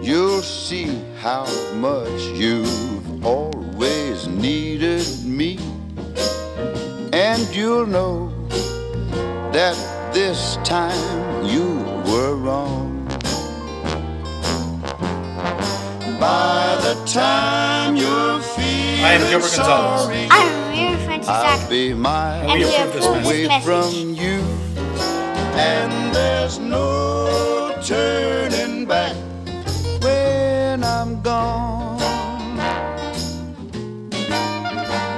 [SPEAKER 13] you'll see how much you've always needed me. And you'll know that this time you were wrong. By the time you're feeling
[SPEAKER 3] I am Gilbert Gonzalez.
[SPEAKER 13] sorry,
[SPEAKER 14] I'm Amir Francis
[SPEAKER 13] I'll be miles
[SPEAKER 14] and we approve
[SPEAKER 13] away
[SPEAKER 14] this
[SPEAKER 13] from
[SPEAKER 14] message.
[SPEAKER 13] you, and there's no turning back when I'm gone.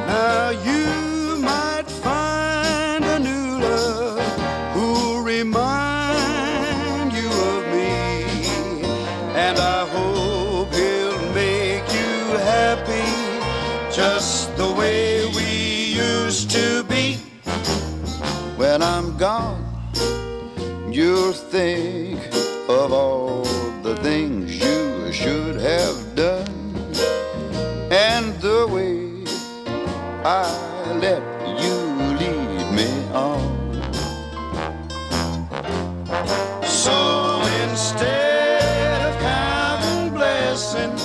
[SPEAKER 13] Now you might find a new love who'll remind you of me, and I hope he'll make you happy just the way we used to be. When I'm gone, you'll think of all the things you should have done, and the way I let you lead me on. So instead of counting blessings,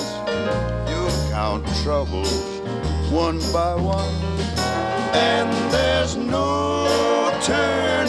[SPEAKER 13] you'll count troubles one by one, and there's no turning